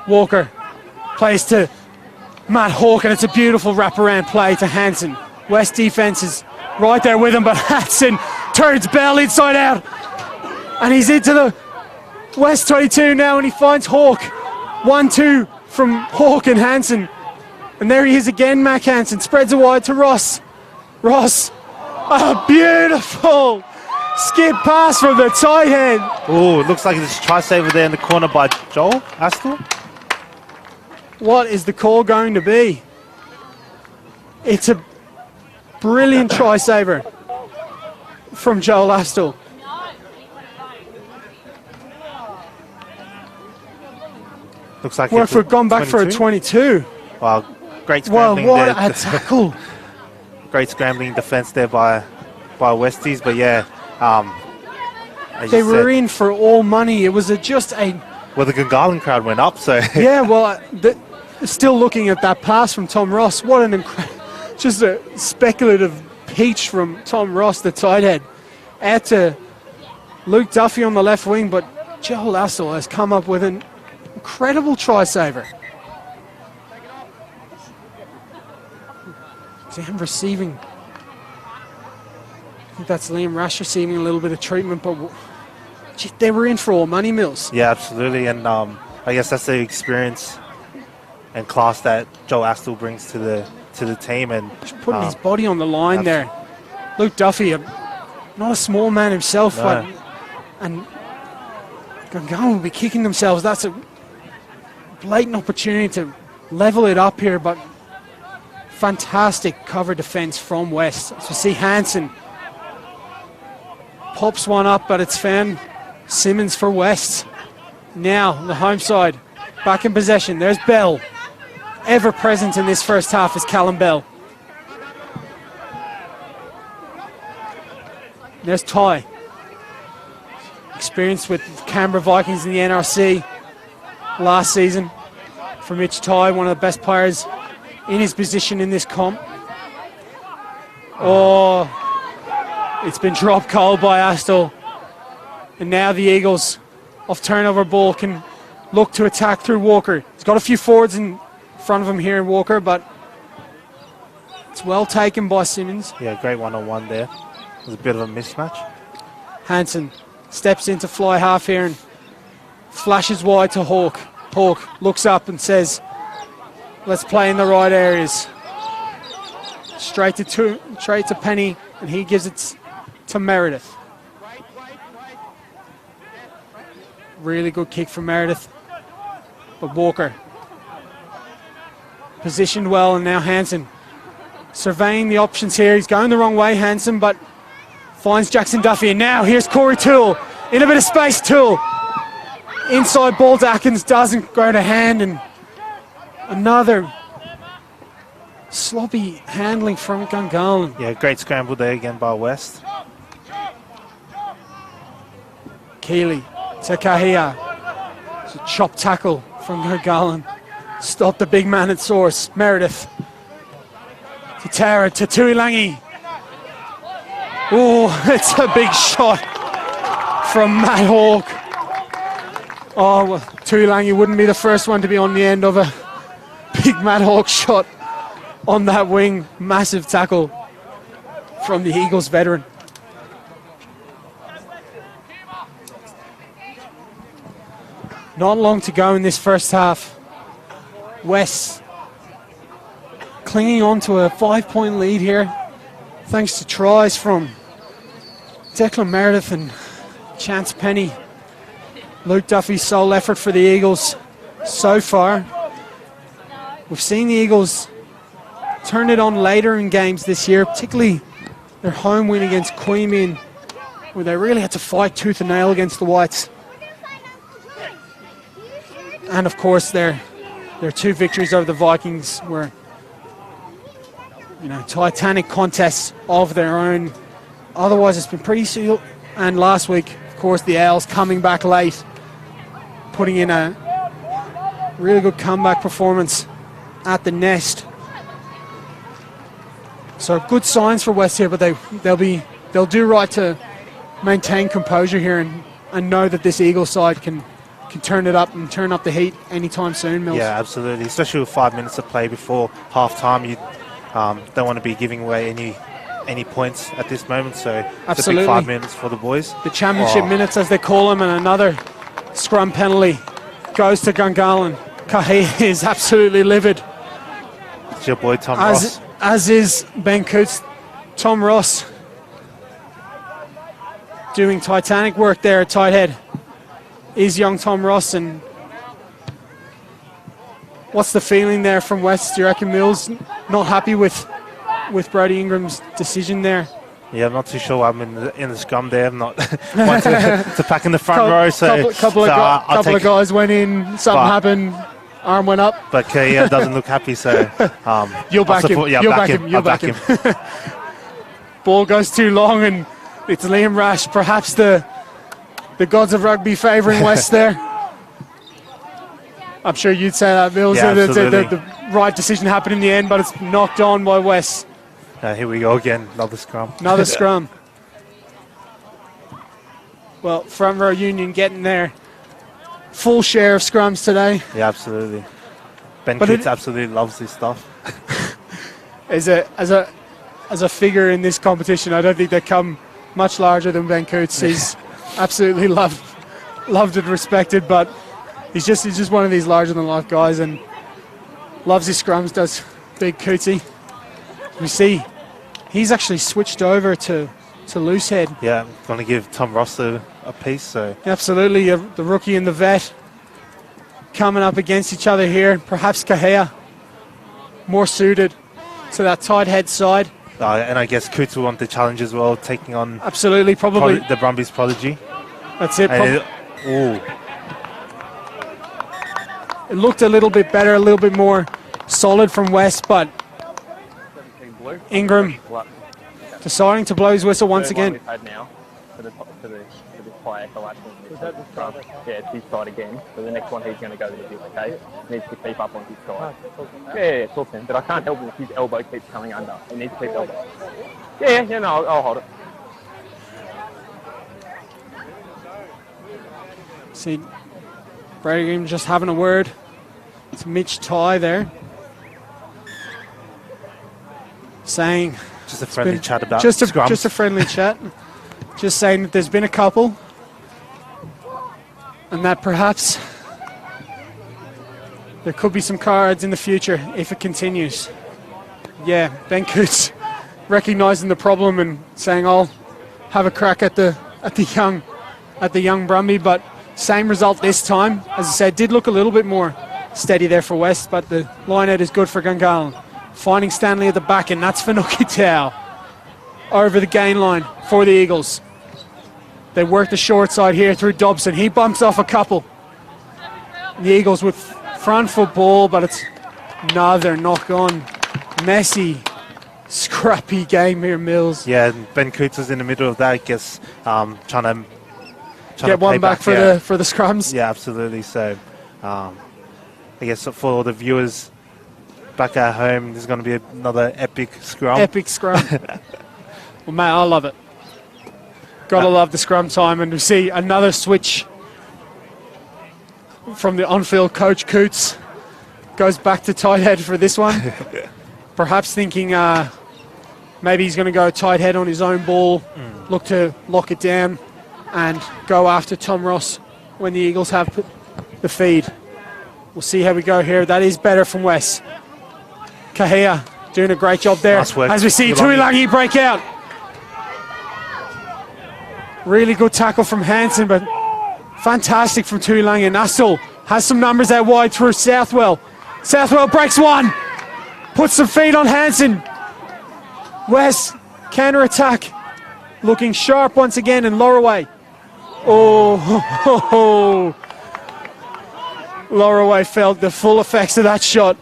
Walker plays to Matt Hawke, and it's a beautiful wraparound play to Hansen. West defence is right there with him, but Hansen turns Bell inside out, and he's into the West 22 now, and he finds Hawke. 1-2 from Hawke and Hansen, and there he is again. Mac Hansen spreads it wide to Ross. Ross, a beautiful skip pass from the tight end. Oh, it looks like there's a try saver there in the corner by Joel Astle. What is the call going to be? It's a brilliant try saver from Joel Astle. Looks like Well, it's if we've gone back for a 22. Wow, great Well, scrambling what there. a tackle. Great scrambling defense there by Westies, but yeah, as They you were said, in for all money. It was just a... well, the Gungahlin crowd went up, so Yeah, well, still looking at that pass from Tom Ross. What an just a speculative peach from Tom Ross, the tight head. Out to Luke Duffy on the left wing, but Joel Astle has come up with an incredible try saver. Damn receiving. I think that's Liam Rash receiving a little bit of treatment, but gee, they were in for all money, Mills. yeah, absolutely, and I guess that's the experience and class that Joe Astle brings to the team, and Just putting his body on the line there. Luke Duffy, not a small man himself, No. but and Gungahlin will be kicking themselves. That's a blatant opportunity to level it up here, but fantastic cover defense from West. So we see Hansen pops one up, but it's found Simmons for West. Now the home side back in possession. There's Bell. Ever present in this first half is Callum Bell. There's Ty. Experienced with Canberra Vikings in the NRC last season. For Mitch Ty, one of the best players in his position in this comp. Oh, it's been dropped cold by Astle. And now the Eagles, off turnover ball, can look to attack through Walker. He's got a few forwards in front of him here in Walker, but it's well taken by Simmons. yeah, great one-on-one there. It was a bit of a mismatch. Hansen steps into fly half here and flashes wide to Hawke. Hawke looks up and says, let's play in the right areas. Straight to Penny, and he gives it to Meredith. Really good kick from Meredith. But Walker positioned well, and now Hansen surveying the options here. He's going the wrong way, Hansen, but finds Jackson Duffy, and now here's Corey Toole in a bit of space. Toole inside ball to Atkins, doesn't go to hand, and another sloppy handling from Gungahlin. Yeah, great scramble there again by West. Keeley to Kahia. It's a chop tackle from Gungahlin. Stop the big man at source. Meredith to Tara to Tuilangi. Oh, it's a big shot from Matt Hawke. Oh, well, Tuilangi wouldn't be the first one to be on the end of a big Matt Hawke shot on that wing. Massive tackle from the Eagles veteran. Not long to go in this first half. West clinging on to a 5-point lead here, thanks to tries from Declan Meredith and Chance Penny. Luke Duffy's sole effort for the Eagles so far. We've seen the Eagles turn it on later in games this year, particularly their home win against Queanbeyan, where they really had to fight tooth and nail against the Whites. And of course their 2 victories over the Vikings were, titanic contests of their own. Otherwise it's been pretty sealed. And last week, of course, the Owls coming back late, putting in a really good comeback performance at the Nest. So good signs for West here, but they'll do right to maintain composure here and know that this Eagle side can turn it up and turn up the heat anytime soon, Mills. Yeah, absolutely. Especially with 5 minutes to play before half-time, you don't want to be giving away any points at this moment. So it's a big 5 minutes for the boys. The championship minutes, as they call them, and another scrum penalty goes to Gungahlin. Kahia is absolutely livid. It's your boy Tom Ross. As is Ben Coots. Tom Ross doing titanic work there at tight head is young Tom Ross. And what's the feeling there from West? Do you reckon Mills not happy with Brody Ingram's decision there? Yeah, I'm not too sure. I'm in the scrum there. I'm not one to pack in the front row. So couple of guys went in, something happened, arm went up. But Kahia doesn't look happy, so you'll back him. Yeah, You'll back him. Ball goes too long, and it's Liam Rash, perhaps the gods of rugby favouring West there. I'm sure you'd say that, Mills. Yeah, the right decision happened in the end, but it's knocked on by West. Here we go again, another scrum. Another scrum. Well, front row Union getting their full share of scrums today. Yeah, absolutely. Ben Coots absolutely loves this stuff. As a figure in this competition, I don't think they come much larger than Ben Coots. He's absolutely loved and respected, but he's just one of these larger than life guys and loves his scrums, does Big Cootsy. We see he's actually switched over to loosehead. Yeah, I'm going to give Tom Ross a piece. So absolutely, the rookie and the vet coming up against each other here. Perhaps Kahia more suited to that tight head side. And I guess Coots will want the challenge as well, taking on absolutely probably the Brumbies prodigy. That's it. It looked a little bit better, a little bit more solid from West, but Ingram deciding to blow his whistle once again. We've had now for the high echo action. Yeah, it's his side again. So the next one he's going to go with his, okay? Needs to keep up on his side. Yeah, talk to him. But I can't help him if his elbow keeps coming under. He needs to keep elbow. Yeah, no, I'll hold it. See, Brady Green just having a word to Mitch Ty there. Saying just a friendly chat about just scrums. a friendly chat. Just saying that there's been a couple, and that perhaps there could be some cards in the future if it continues. Yeah, Ben Coots recognising the problem and saying I'll have a crack at the young Brumby, but same result this time. As I said, did look a little bit more steady there for West, but the line out is good for Gungahlin. Finding Stanley at the back, and that's Finucci Tau over the gain line for the Eagles. They work the short side here through Dobson. He bumps off a couple. The Eagles with front foot ball, but it's another knock on. Messy, scrappy game here, Mills. Yeah, Ben Coots is in the middle of that, I guess, trying to get one back for the scrums. Yeah, absolutely. So, I guess for all the viewers back at home, there's going to be another epic scrum. Epic scrum. Well, mate, I love it. Gotta love the scrum time, and we see another switch from the on-field coach. Coots goes back to tight head for this one. Perhaps thinking maybe he's going to go tight head on his own ball, look to lock it down and go after Tom Ross when the Eagles have the feed. We'll see how we go here. That is better from Wes. Kahea doing a great job there. Nice work. As we see Tuilangi break out. Really good tackle from Hansen, but fantastic from Tuilangi. And Astle has some numbers out wide through Southwell. Southwell breaks one. Puts some feet on Hansen. Wes, counter-attack. Looking sharp once again, and Lorraway. Oh, Lorraway felt the full effects of that shot.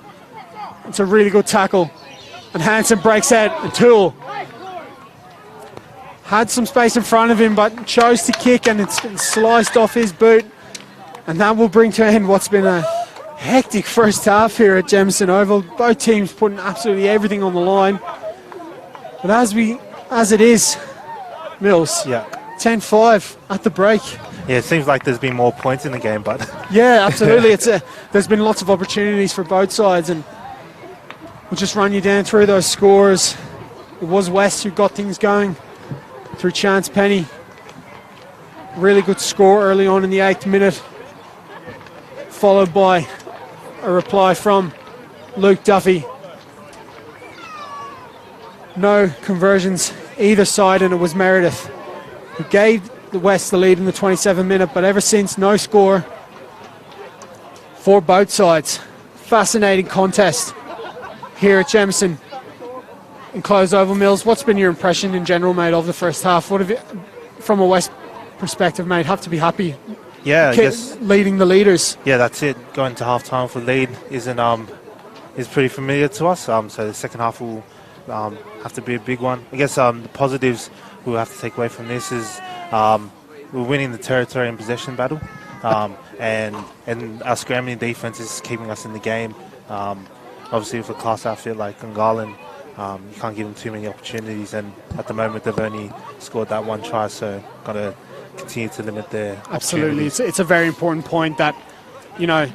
It's a really good tackle. And Hansen breaks out, and Toole had some space in front of him, but chose to kick, and it's sliced off his boot. And that will bring to an end what's been a hectic first half here at Jemison Oval. Both teams putting absolutely everything on the line. But as it is, Mills, 10-5 at the break. Yeah, it seems like there's been more points in the game, but yeah, absolutely. There's been lots of opportunities for both sides, and we'll just run you down through those scores. It was West who got things going through Chance Penny. Really good score early on in the 8th minute, followed by a reply from Luke Duffy. No conversions either side, and it was Meredith who gave the West the lead in the 27th minute, but ever since, no score for both sides. Fascinating contest here at Jemison in closed oval. Mills, what's been your impression in general, mate, of the first half? What have you, from a West perspective, mate, have to be happy? Yeah, I guess leading the leaders. Yeah, that's it. Going to half time for lead is pretty familiar to us. So the second half will have to be a big one. I guess the positives we'll have to take away from this is we're winning the territory and possession battle, and our scrambling defense is keeping us in the game. Obviously, with a class outfit like Gungahlin, you can't give them too many opportunities, and at the moment they've only scored that one try, so got to continue to limit their Absolutely. It's a very important point that, you know,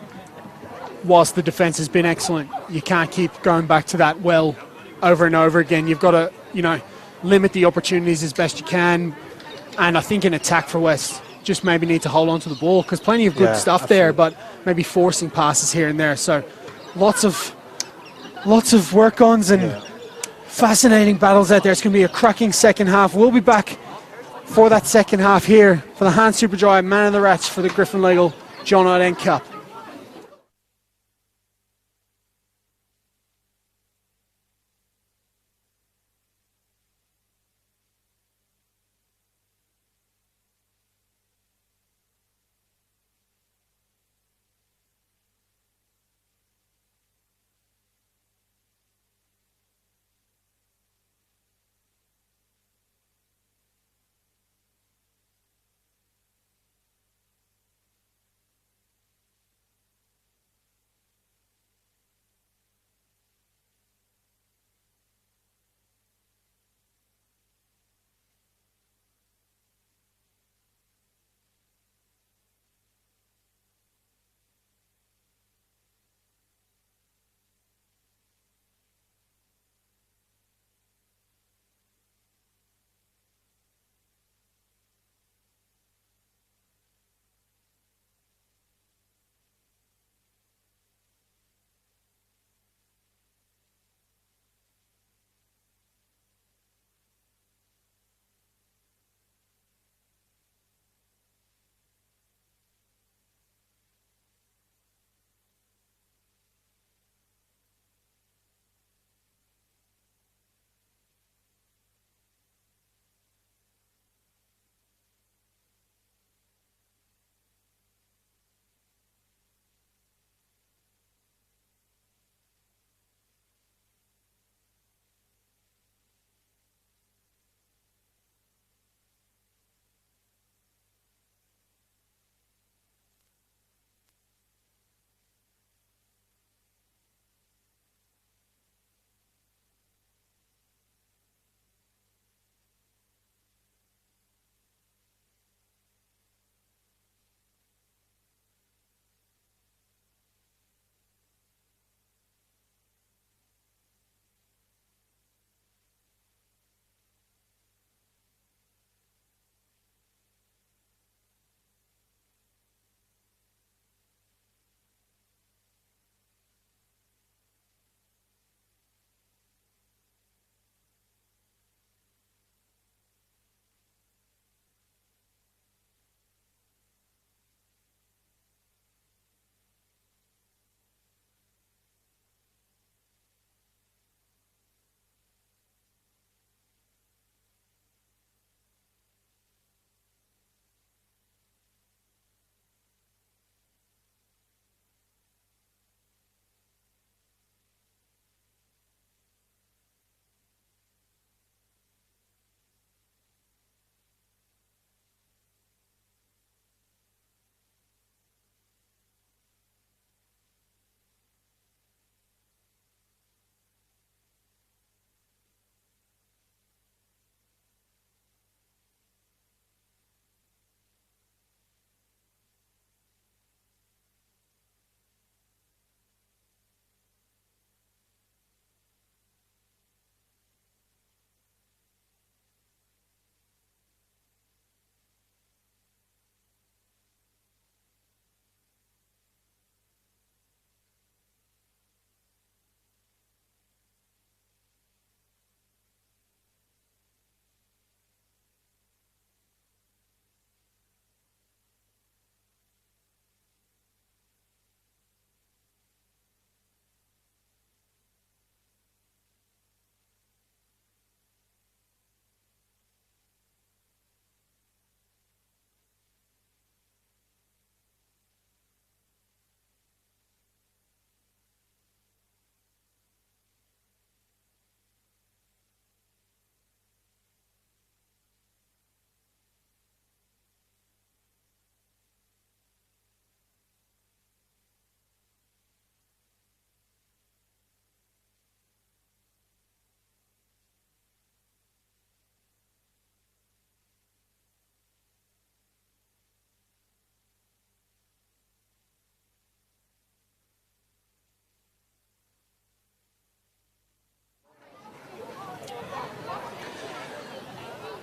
whilst the defence has been excellent, you can't keep going back to that well over and over again. You've got to, you know, limit the opportunities as best you can. And I think in attack for West, just maybe need to hold on to the ball, because plenty of good stuff there, but maybe forcing passes here and there. So lots of work-ons and fascinating battles out there. It's going to be a cracking second half. We'll be back for that second half here for the Hans Superdry Man of the Rats for the Griffin Legal John O'Dent Cup.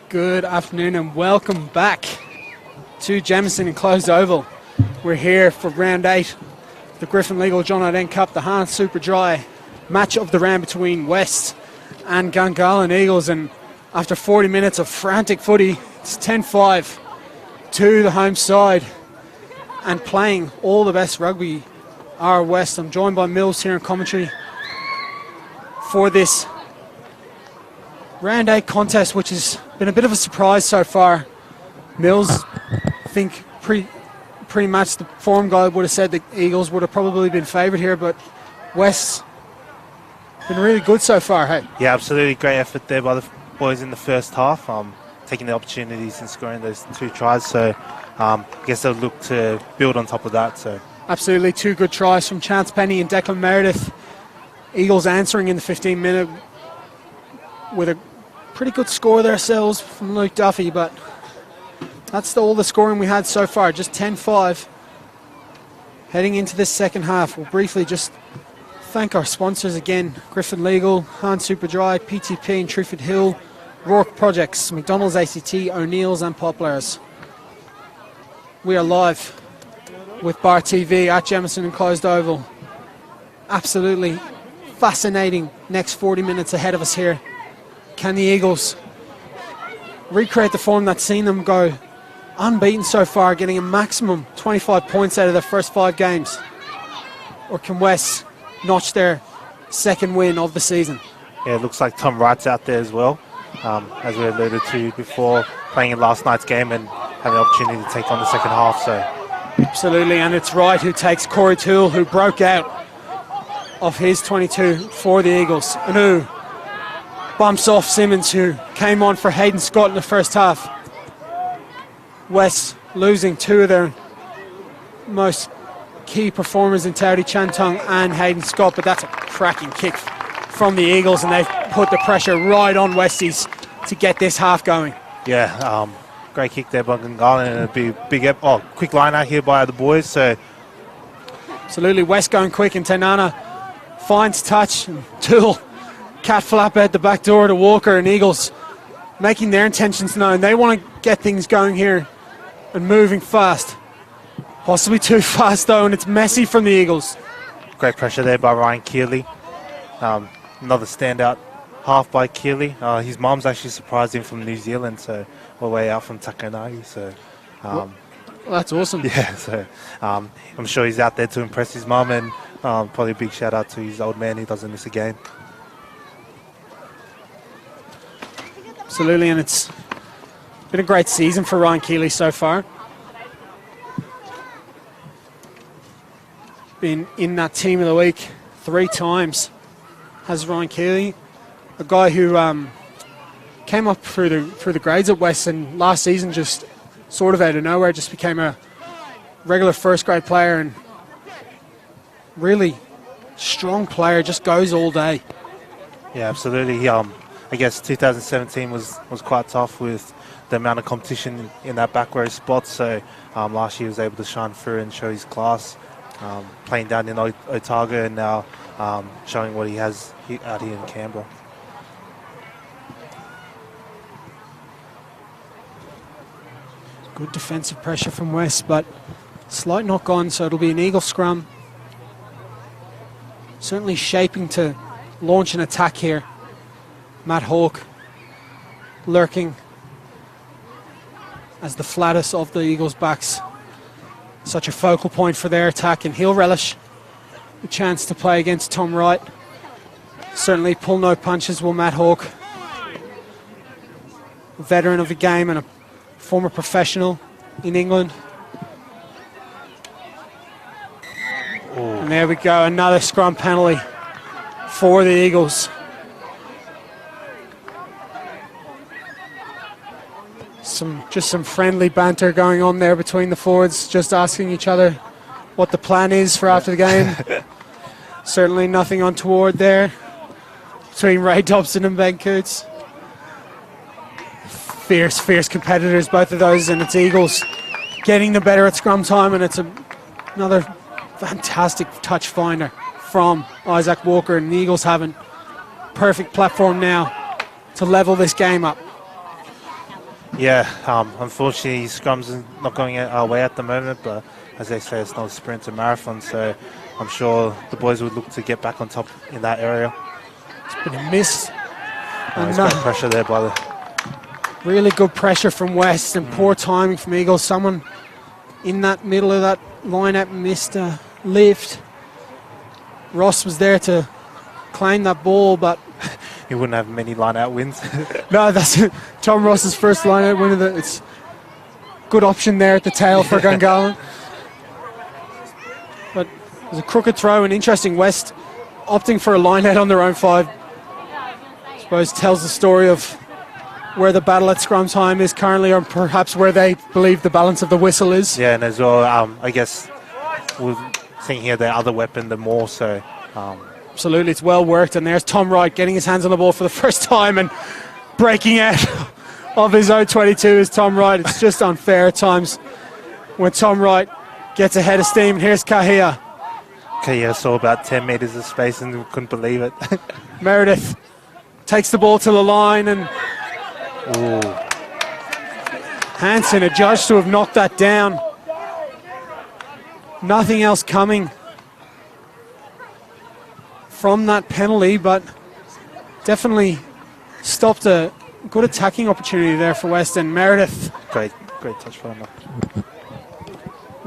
Good afternoon and welcome back to Jamison Enclosed Oval. We're here for round 8, the Griffin Legal John O'Dent Cup, the Hans Super Dry match of the round between West and Gungahlin Eagles. And after 40 minutes of frantic footy, it's 10-5 to the home side and playing all the best rugby are West. I'm joined by Mills here in commentary for this round 8 contest, which has been a bit of a surprise so far. Mills, I think pre-match the forum guy would have said the Eagles would have probably been favoured here, but West's been really good so far, hey? Yeah, absolutely great effort there by the boys in the first half, taking the opportunities and scoring those 2 tries. So I guess they'll look to build on top of that. So absolutely 2 good tries from Chance Penny and Declan Meredith. Eagles answering in the 15-minute with a pretty good score themselves from Luke Duffy, but that's all the scoring we had so far, just 10-5. Heading into this second half, we'll briefly just thank our sponsors again: Griffin Legal, Hans Super Dry, PTP and Trueford Hill, Rourke Projects, McDonald's ACT, O'Neill's and Poplars. We are live with Bar TV at Jamison Enclosed Oval. Absolutely fascinating next 40 minutes ahead of us here. Can the Eagles recreate the form that's seen them go unbeaten so far, getting a maximum 25 points out of their first 5 games? Or can West notch their second win of the season? yeah, it looks like Tom Wright's out there as well, as we alluded to before, playing in last night's game and having the opportunity to take on the second half. So absolutely, and it's Wright who takes Corey Toole, who broke out of his 22 for the Eagles, and who bumps off Simmons, who came on for Hayden Scott in the first half. West losing 2 of their most key performers in Tauti Chantong and Hayden Scott, but that's a cracking kick from the Eagles, and they've put the pressure right on Westies to get this half going. yeah, great kick there by Gungahlin, and a big quick line out here by the boys. So Absolutely, West going quick, and Tainana finds touch, and Toole cat flap at the back door to Walker, and Eagles making their intentions known. They want to get things going here and moving fast. Possibly too fast though, and it's messy from the Eagles. great pressure there by Ryan Keeley. Another standout half by Keeley. His mum's actually surprised him from New Zealand, so all the way out from Takanagi. So Well, that's awesome. yeah, so I'm sure he's out there to impress his mum, and probably a big shout out to his old man who doesn't miss a game. Absolutely, and it's been a great season for Ryan Keeley so far. Been in that team of the week 3 times, has Ryan Keeley, a guy who came up through the grades at West, and last season just sort of out of nowhere just became a regular first grade player, and really strong player, just goes all day. Yeah, absolutely. I guess 2017 was quite tough with the amount of competition in that back row spot. So last year he was able to shine through and show his class, playing down in Otago, and now showing what he has out here in Canberra. Good defensive pressure from West, but slight knock on, so it'll be an Eagle scrum. Certainly shaping to launch an attack here. Matt Hawke lurking as the flattest of the Eagles' backs. Such a focal point for their attack, and he'll relish the chance to play against Tom Wright. Certainly pull no punches will Matt Hawke. A veteran of the game and a former professional in England. And there we go, another scrum penalty for the Eagles. Just some friendly banter going on there between the forwards, just asking each other what the plan is for after the game. Certainly nothing untoward there between Ray Dobson and Ben Coots. Fierce competitors, both of those, and it's Eagles getting the better at scrum time, and it's another fantastic touch finder from Isaac Walker, and the Eagles having perfect platform now to level this game up. Yeah, unfortunately, scrums are not going our way at the moment, but as they say, it's not a sprint, it's a marathon, so I'm sure the boys would look to get back on top in that area. It's been a miss. There's great pressure there by the... Really good pressure from West and poor timing from Eagles. Someone in that middle of that lineup missed a lift. Ross was there to claim that ball, but He wouldn't have many line-out wins. no, that's Tom Ross's first line-out win. It's good option there at the tail for Gungahlin. But it was a crooked throw, and interesting. West opting for a line-out on their own 5. I suppose tells the story of where the battle at scrum time is currently, or perhaps where they believe the balance of the whistle is. Yeah, and as well, I guess we're seeing here their other weapon, the more so. Absolutely, it's well worked, and there's Tom Wright getting his hands on the ball for the first time and breaking out of his own 22 is Tom Wright. It's just unfair at times when Tom Wright gets ahead of steam. Here's Kahia. Kahia saw about 10 metres of space and couldn't believe it. Meredith takes the ball to the line, and Hansen adjudged to have knocked that down. Nothing else coming from that penalty, but definitely stopped a good attacking opportunity there for West. And Meredith Great touch for him.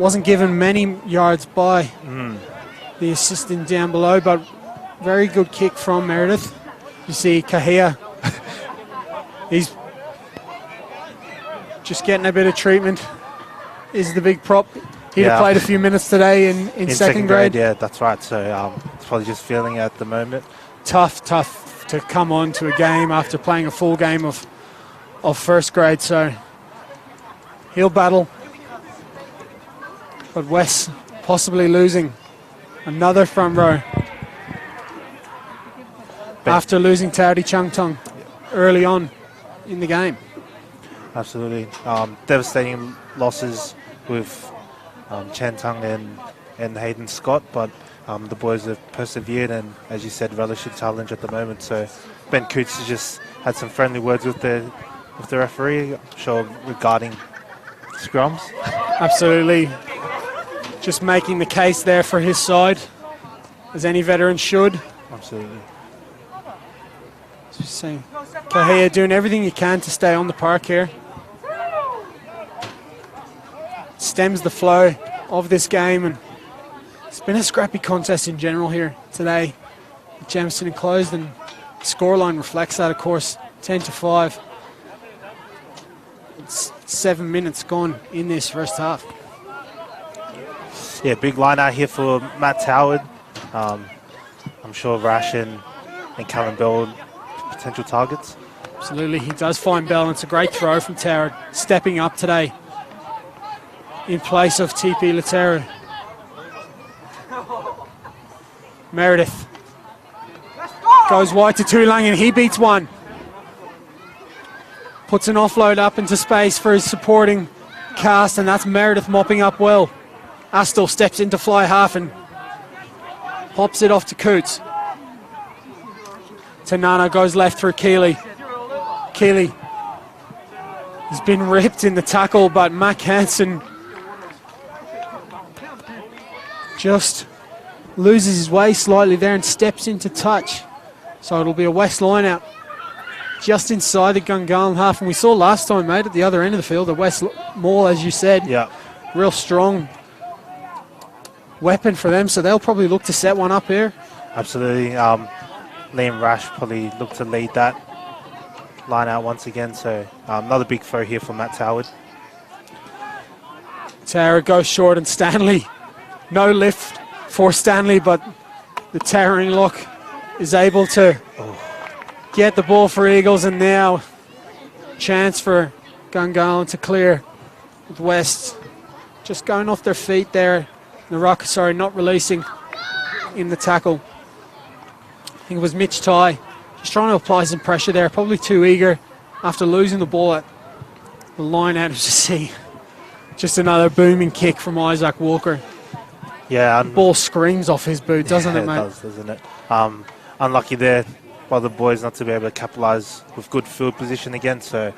wasn't given many yards by the assistant down below, but very good kick from Meredith. You see Kahia, he's just getting a bit of treatment, is the big prop. He'd have played a few minutes today in second grade. Yeah, that's right. So it's probably just feeling it at the moment. Tough to come on to a game after playing a full game of first grade. So he'll battle. But Wes possibly losing another front row after losing Taudi Changtong early on in the game. Absolutely. Devastating losses with Chan Tung and Hayden Scott, but the boys have persevered and, as you said, relish the challenge at the moment. So Ben Coots has just had some friendly words with the referee, I'm sure, regarding scrums. Absolutely. Just making the case there for his side, as any veteran should. Absolutely. Just saying, Kahia doing everything you can to stay on the park here. Stems the flow of this game, and it's been a scrappy contest in general here today. Jameson enclosed, and the scoreline reflects that, of course, 10-5. It's 7 minutes gone in this first half. Yeah, big line out here for Matt Howard. I'm sure Rash and Callum Bell potential targets. Absolutely, he does find Bell, and it's a great throw from Tara, stepping up today in place of TP Laterra. Meredith goes wide to Tulang, and he beats one. Puts an offload up into space for his supporting cast, and that's Meredith mopping up well. Astle steps into fly half and pops it off to Coots. Tanana goes left through Keeley. Keeley has been ripped in the tackle, but Mac Hansen just loses his way slightly there and steps into touch. So it'll be a West line out just inside the Gungahlin half. And we saw last time, mate, at the other end of the field, the West Maul, as you said, real strong weapon for them. So they'll probably look to set one up here. Absolutely. Liam Rash probably look to lead that line out once again. So another big throw here for Matt Howard. Tara goes short, and Stanley, no lift for Stanley, but the towering lock is able to get the ball for Eagles, and now chance for Gungahlin to clear with West just going off their feet there. The ruck, not releasing in the tackle. I think it was Mitch Ty just trying to apply some pressure there, probably too eager after losing the ball at the line out. To see just another booming kick from Isaac Walker. Yeah, the ball screams off his boot, doesn't it, mate? It does, doesn't it? Unlucky there by the boys not to be able to capitalise with good field position again. So,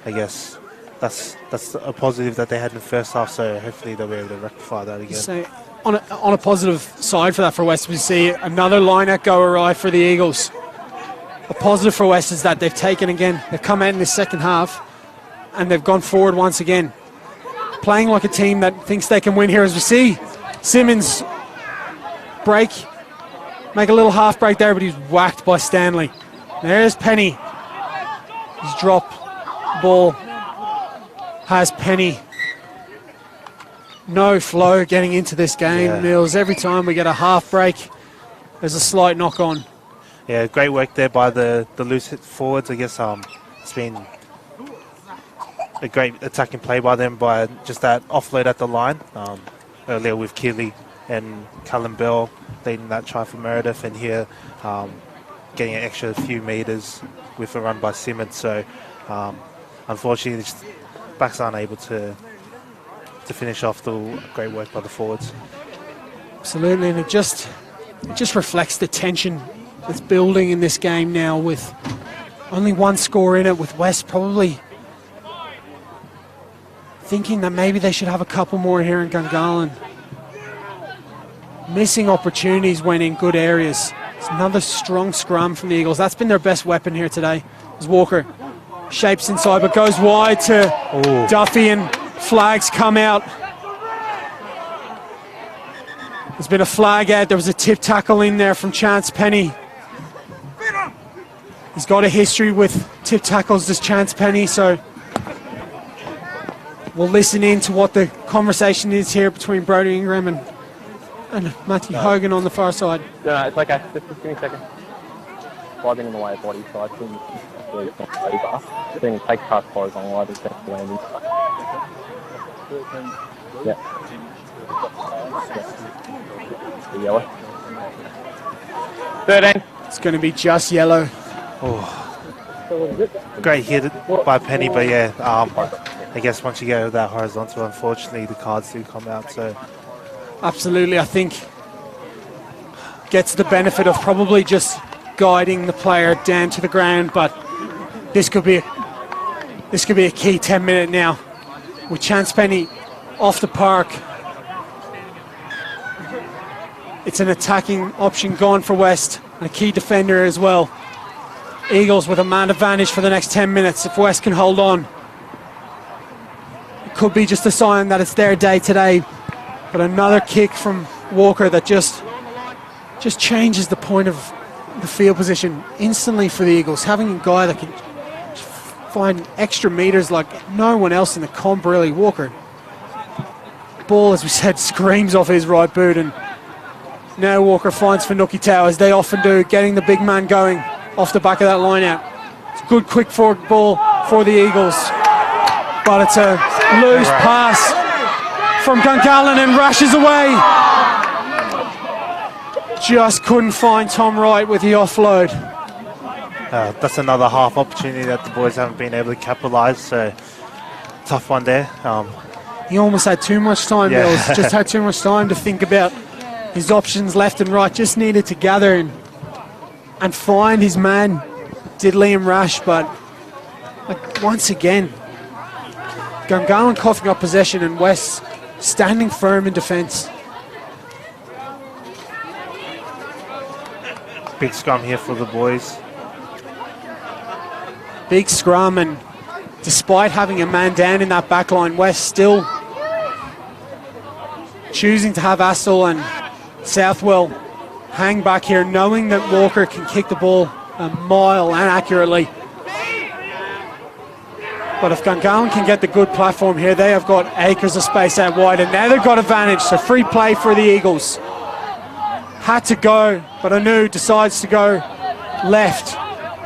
I guess that's a positive that they had in the first half. So hopefully they'll be able to rectify that again. So on a positive side for that for West, we see another line-out go awry for the Eagles. A positive for West is that they've come out in the second half and they've gone forward once again, playing like a team that thinks they can win here. As we see Simmons make a little half break there, but he's whacked by Stanley. There's Penny. His drop ball has Penny. No flow getting into this game, Mills. Every time we get a half break, there's a slight knock on. Yeah, great work there by the loose hit forwards. I guess it's been a great attacking play by them by just that offload at the line. Earlier with Keeley and Callum Bell leading that try for Meredith, and here getting an extra few metres with a run by Simmons. So unfortunately, the backs aren't able to finish off the great work by the forwards. Absolutely, and it just reflects the tension that's building in this game now, with only one score in it, with West probably thinking that maybe they should have a couple more here in Gungahlin. Missing opportunities when in good areas. It's another strong scrum from the Eagles. That's been their best weapon here today. As Walker shapes inside but goes wide to Duffy, and flags come out. There's been a flag out. There was a tip tackle in there from Chance Penny. He's got a history with tip tackles, does Chance Penny, so we'll listen in to what the conversation is here between Brody Ingram and Matthew Hogan on the far side. No, it's okay. Just give me a second. Sliding in the way of body, so I think it's not over. Then take past horizontal line, it's best to land inside. Yeah. The yellow. 13. It's going to be just yellow. Great hit by Penny, but yeah, I guess once you go that horizontal, unfortunately, the cards do come out. So absolutely, I think gets the benefit of probably just guiding the player down to the ground, but this could be a key 10-minute now with Chance Penny off the park. It's an attacking option gone for West, and a key defender as well. Eagles with a man advantage for the next 10 minutes if West can hold on. It could be just a sign that it's their day today, but another kick from Walker that just changes the point of the field position instantly for the Eagles. Having a guy that can find extra meters like no one else in the comp, really. Walker, ball, as we said, screams off his right boot, and now Walker finds Finucci Tau, as they often do, getting the big man going off the back of that line out. It's a good quick forward ball for the Eagles, but it's a loose pass from Gungahlin and rushes away. Just couldn't find Tom Wright with the offload. That's another half opportunity that the boys haven't been able to capitalise, so tough one there. He almost had too much time, Mills. Just had too much time to think about his options left and right. Just needed to gather and find his man. Did Liam Rash, but once again, Gungahlin coughing up possession and West standing firm in defence. Big scrum here for the boys. Big scrum, and despite having a man down in that back line, West still choosing to have Assel and Southwell hang back here, knowing that Walker can kick the ball a mile and accurately. But if Gungahlin can get the good platform here, they have got acres of space out wide, and now they've got advantage. So free play for the Eagles. Had to go, but Anu decides to go left.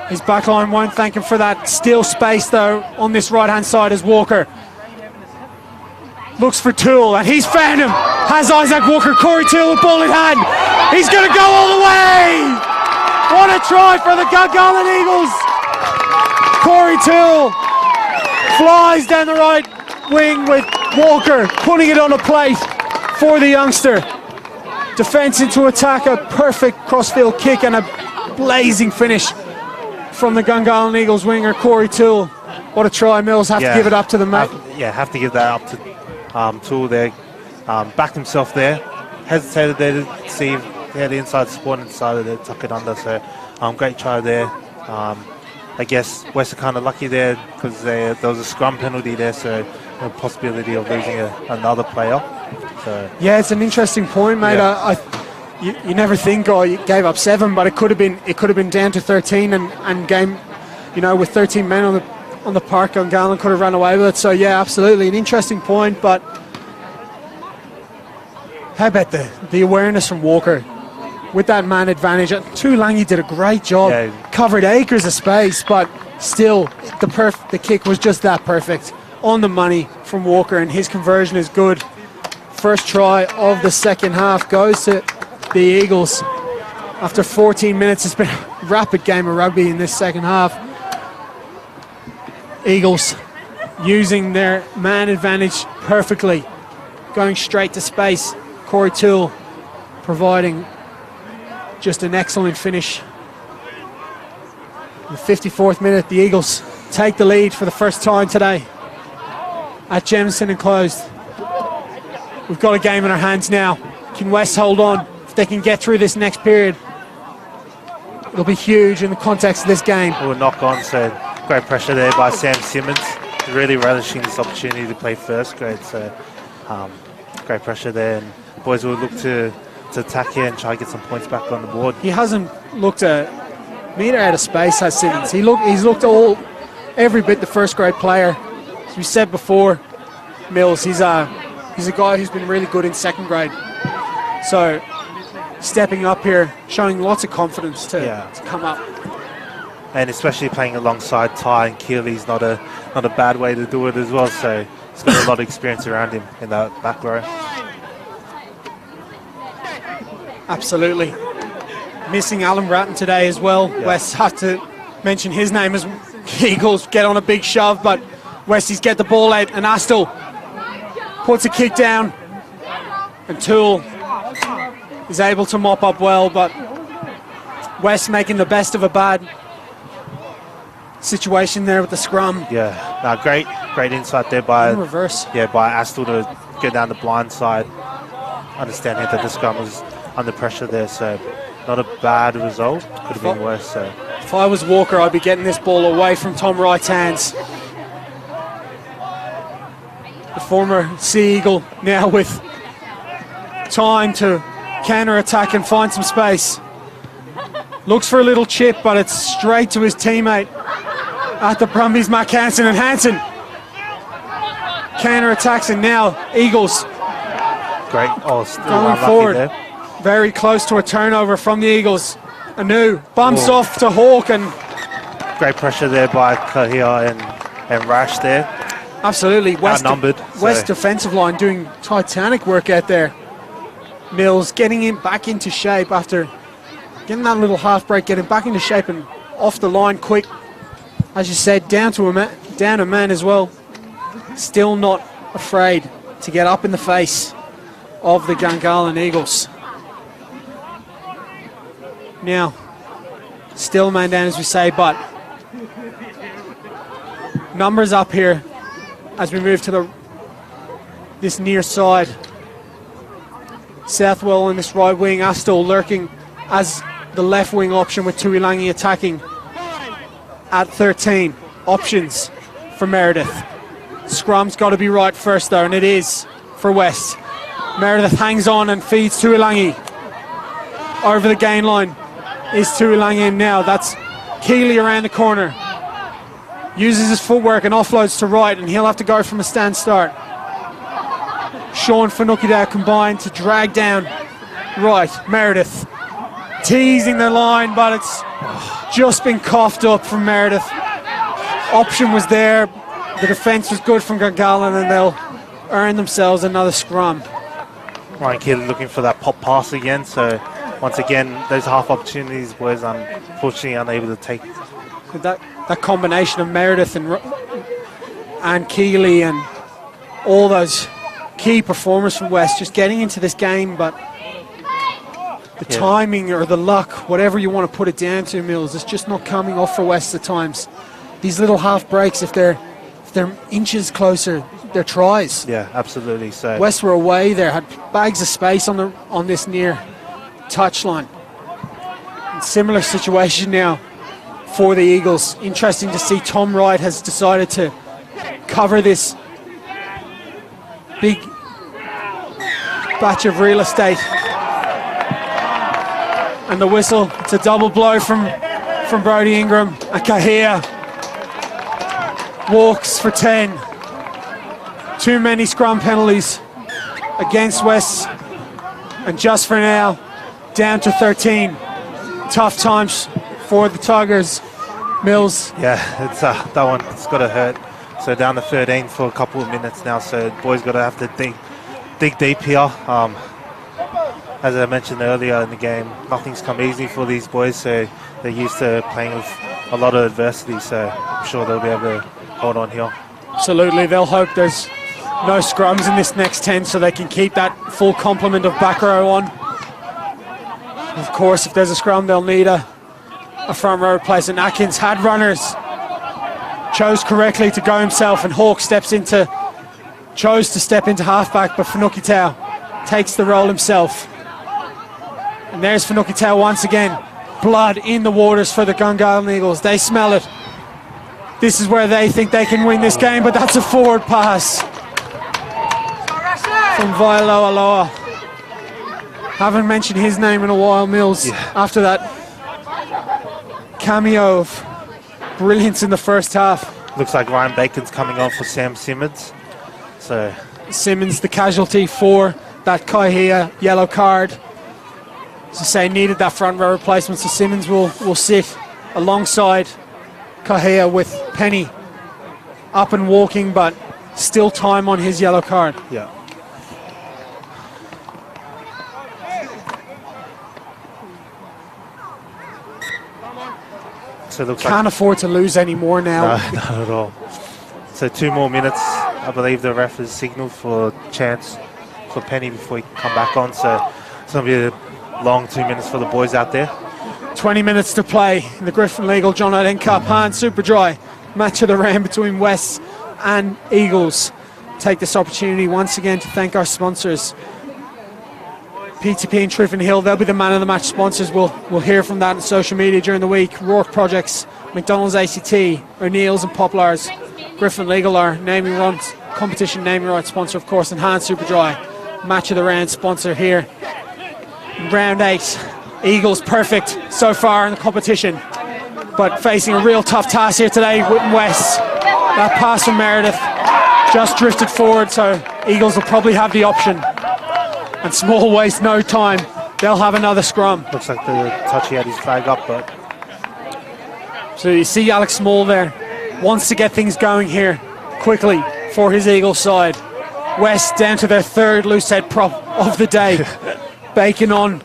His backline won't thank him for that. Still space though on this right hand side as Walker looks for Toole, and he's found him. Has Isaac Walker. Corey Toole with ball in hand. He's going to go all the way. What a try for the Gungahlin Eagles. Corey Toole flies down the right wing with Walker putting it on a plate for the youngster. Defence into attack, a perfect crossfield kick and a blazing finish from the Gungahlin Eagles winger, Corey Toole. What a try, Mills. Have to give it up to the mate. Have to give that up to Tool there. Backed himself there. Hesitated there to see if he had the inside support and decided to tuck it under. So great try there. I guess West are kind of lucky there because there was a scrum penalty there, so a possibility of losing another player. So yeah, it's an interesting point, mate. Yeah. You never think, you gave up 7, but it could have been down to 13 and game, with 13 men on the park, Gungahlin could have run away with it. So yeah, absolutely an interesting point. But how about the awareness from Walker with that man advantage? Tuolangi did a great job, covered acres of space, but still the kick was just that perfect, on the money from Walker, and his conversion is good. First try of the second half goes to the Eagles. After 14 minutes, it's been a rapid game of rugby in this second half. Eagles using their man advantage perfectly, going straight to space. Corey Toole providing just an excellent finish. In the 54th minute, the Eagles take the lead for the first time today at Jemison Enclosed. We've got a game in our hands now. Can West hold on? If they can get through this next period, it'll be huge in the context of this game. We'll knock on, so great pressure there by Sam Simmons. Really relishing this opportunity to play first grade, so great pressure there. And the boys will look to attack here and try to get some points back on the board. He hasn't looked a metre out of space, has Simmons. He's looked every bit the first grade player. As we said before, Mills, he's a guy who's been really good in second grade. So stepping up here, showing lots of confidence to come up. And especially playing alongside Ty and Keely's not a bad way to do it as well. So he's got a lot of experience around him in that back row. Absolutely. Missing Alan Ratton today as well. Yeah. West have to mention his name as Eagles get on a big shove, but Westies get the ball out, and Astle puts a kick down, and Toole is able to mop up well, but West making the best of a bad situation there with the scrum. Yeah, great insight there by reverse. Yeah, by Astle to go down the blind side, understanding that the scrum was under pressure there, so not a bad result. Could have been worse. So if I was Walker, I'd be getting this ball away from Tom Wright's hands. The former Sea Eagle now with time to counter-attack and find some space. Looks for a little chip, but it's straight to his teammate at the Brumbies, Mac Hansen, and Hansen counter-attacks, and now Eagles great. Still going forward. There. Very close to a turnover from the Eagles. Anu bumps off to Hawk, and great pressure there by Kahia and Rash there. Absolutely. Outnumbered. West defensive line doing titanic work out there. Mills getting him back into shape after getting that little half break, getting back into shape and off the line quick. As you said, down a man as well. Still not afraid to get up in the face of the Gungahlin Eagles. Now, still a man down, as we say, but numbers up here as we move to this near side. Southwell in this right wing, Astle lurking as the left wing option with Tuolangi attacking at 13. Options for Meredith. Scrum's got to be right first though, and it is for West. Meredith hangs on and feeds Tuolangi. Over the gain line is Tuolangi, and now that's Keeley around the corner. Uses his footwork and offloads to right, and he'll have to go from a stand start. Sean Fanukida combined to drag down right. Meredith teasing the line, but it's just been coughed up from Meredith. Option was there. The defence was good from Gungahlin, and they'll earn themselves another scrum. Ryan Keeley looking for that pop pass again, so once again those half opportunities was unfortunately unable to take. That combination of Meredith and Keeley and all those key performers from West just getting into this game, but the timing or the luck, whatever you want to put it down to, Mills, it's just not coming off for West at times. these little half breaks, if they're inches closer, they're tries. Yeah, absolutely. So West were away there, had bags of space on this near touchline. Similar situation now for the Eagles. Interesting to see Tom Wright has decided to cover this big batch of real estate. And the whistle, it's a double blow from Brody Ingram. And Kahia walks for 10. Too many scrum penalties against West. And just for now, down to 13. Tough times for the Tigers. Mills. yeah, it's that one. It's got to hurt. So down to 13 for a couple of minutes now. So boys got to have to dig deep here. As I mentioned earlier in the game, nothing's come easy for these boys. So they're used to playing with a lot of adversity. So I'm sure they'll be able to hold on here. Absolutely. They'll hope there's no scrums in this next 10 so they can keep that full complement of back row on. Of course, if there's a scrum, they'll need a front row replacement. Atkins had runners, chose correctly to go himself, and Hawke chose to step into halfback, but Fanukitau takes the role himself. And there's Fanukitau once again. Blood in the waters for the Gungahlin Eagles. They smell it. This is where they think they can win this game, but that's a forward pass from Vailoaloa. Haven't mentioned his name in a while, Mills, after that cameo of brilliance in the first half. Looks like Ryan Bacon's coming on for Sam Simmons. So Simmons, the casualty for that Kaihea yellow card. As I say, needed that front row replacement, so Simmons will sit alongside Kaihea with Penny up and walking, but still time on his yellow card. yeah. So it looks Can't afford to lose any more now. No, not at all. So 2 more minutes. I believe the ref has signalled for a chance for Penny before he can come back on. So it's going to be a long 2 minutes for the boys out there. 20 minutes to play in the Griffin Legal John Allen Cup. Han Super Dry. Match of the round between West and Eagles. Take this opportunity once again to thank our sponsors. PTP and Triffin Hill, they'll be the man of the match sponsors. We'll hear from that on social media during the week. Rourke Projects, McDonald's ACT, O'Neill's and Poplars. Griffin Legal, our naming rights, competition naming rights sponsor, of course, and Hans Superdry, match of the round sponsor here. Round 8, Eagles perfect so far in the competition, but facing a real tough task here today with West. That pass from Meredith just drifted forward, so Eagles will probably have the option. And Small waste no time. They'll have another scrum. Looks like the touchy had his flag up, but So you see Alex Small there. Wants to get things going here quickly for his Eagles side. West down to their 3rd loose head prop of the day. Bacon on.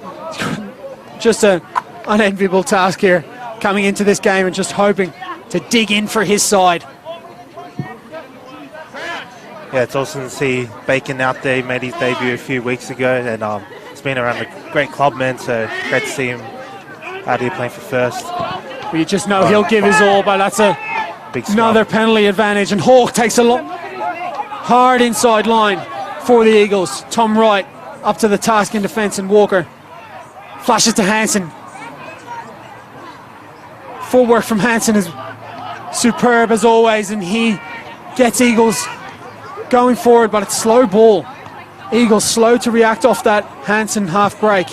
Just an unenviable task here. Coming into this game and just hoping to dig in for his side. yeah, it's awesome to see Bacon out there. He made his debut a few weeks ago, and it's been around a great club, man. So great to see him out here playing for first. But you just know he'll give his all, but that's another penalty advantage. And Hawke takes a hard inside line for the Eagles. Tom Wright up to the task in defence, and Walker flashes to Hansen. Footwork from Hansen is superb as always, and he gets Eagles going forward, but it's slow ball. Eagles slow to react off that Hansen half break.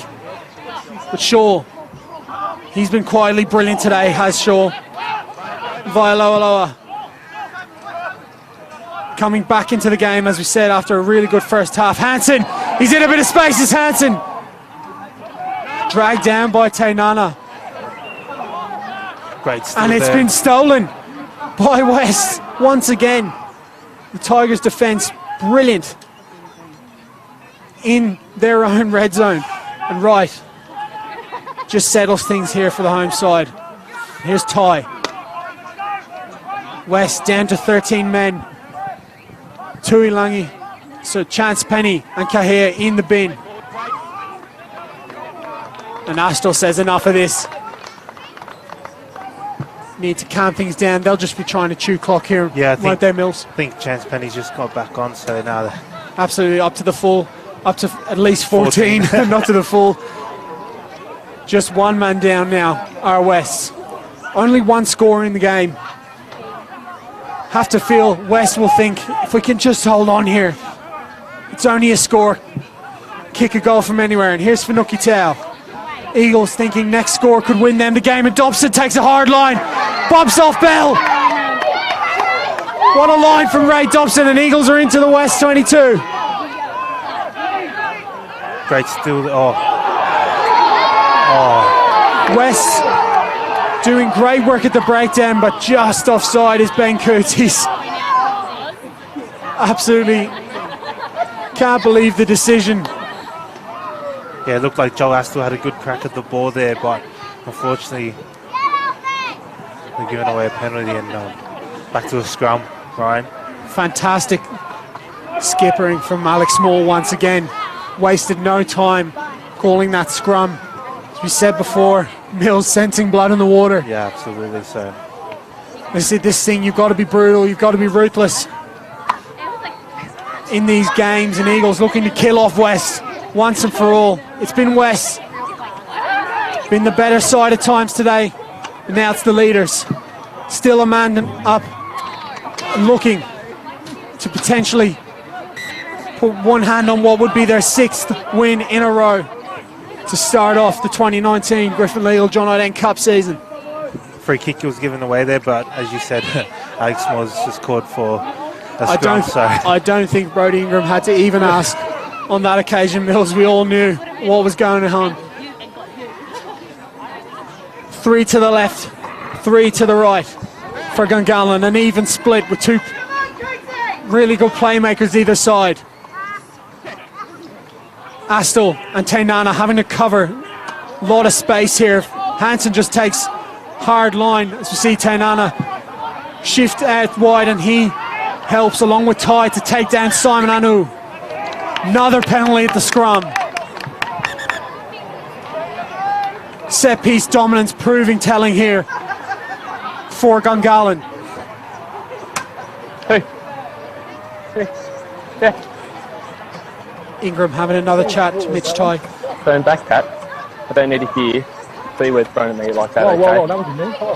But Shaw, he's been quietly brilliant today, has Shaw. Vailoaloa coming back into the game, as we said, after a really good first half. Hansen, he's in a bit of space, is Hansen. Dragged down by Tainana. Great steal And it's there. been stolen by West once again. The Tigers' defence brilliant in their own red zone. And Wright just settles things here for the home side. Here's Ty. West down to 13 men. Tuilangi, so Chance Penny and Kahea in the bin. And Astor says enough of this. need to calm things down. They'll just be trying to chew clock here. Yeah, right there, Mills. I think Chance Penny's just got back on, so now absolutely up to the full, up to at least 14. Not to the full. Just one man down now, our West. Only one score in the game. Have to feel West will think, if we can just hold on here, it's only a score. Kick a goal from anywhere, and here's Finucane Tau. Eagles thinking next score could win them the game, and Dobson takes a hard line, bobs off Bell. What a line from Ray Dobson, and Eagles are into the West 22. great steal. West doing great work at the breakdown, but just offside is Ben Curtis. Absolutely can't believe the decision. Yeah, it looked like Joel Astle had a good crack at the ball there, but unfortunately they're giving away a penalty and back to a scrum, Ryan. Fantastic skippering from Alex Small once again. Wasted no time calling that scrum. As we said before, Mills sensing blood in the water. Yeah, absolutely. So this thing, you've got to be brutal, you've got to be ruthless in these games, and Eagles looking to kill off West once and for all. It's been West, been the better side at times today, and now it's the leaders. Still a man up, looking to potentially put one hand on what would be their 6th win in a row to start off the 2019 Griffin Legal John O'Dent Cup season. Free kick was given away there, but as you said, Alex Moore just called for a scrum. I don't think Brody Ingram had to even ask on that occasion, Mills. We all knew what was going on. 3 to the left, 3 to the right for Gungahlin. An even split with 2 really good playmakers either side. Astle and Tainana having to cover a lot of space here. Hansen just takes hard line as we see Tainana shift out wide, and he helps along with Ty to take down Simon Anu. Another penalty at the scrum. Set piece dominance proving telling here for Gungahlin. Ingram having another chat to Mitch Ty. Turn back, Pat. I don't need to hear. See where it's thrown at me like that. Whoa, that was a new call.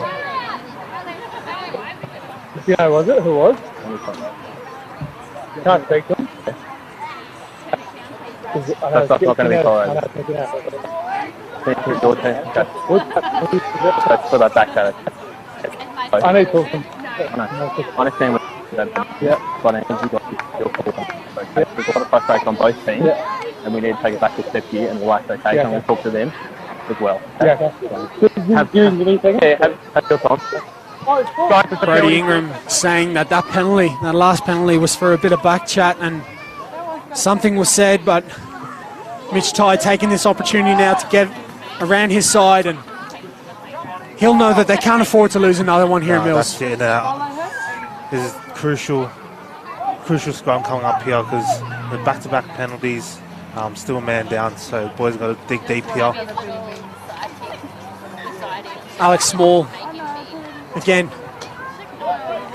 You know, was it? Who was? You can't speak to him. That's not going to be called. Your turn. Okay. Let's put that back there. I need to talk to him. I understand what you've got your call. Okay. There's a lot of frustration on both teams, and we need to take it back a step here, and we'll act okay, and we'll talk to them as well. Okay? Have your time. Brody Ingram saying that penalty, that last penalty, was for a bit of back chat, and something was said, but Mitch Ty taking this opportunity now to get around his side, and he'll know that they can't afford to lose another one here, Mills. That's it. This is crucial scrum coming up here because the back-to-back penalties, still a man down, so boys got to dig deep here. Alex Small, again,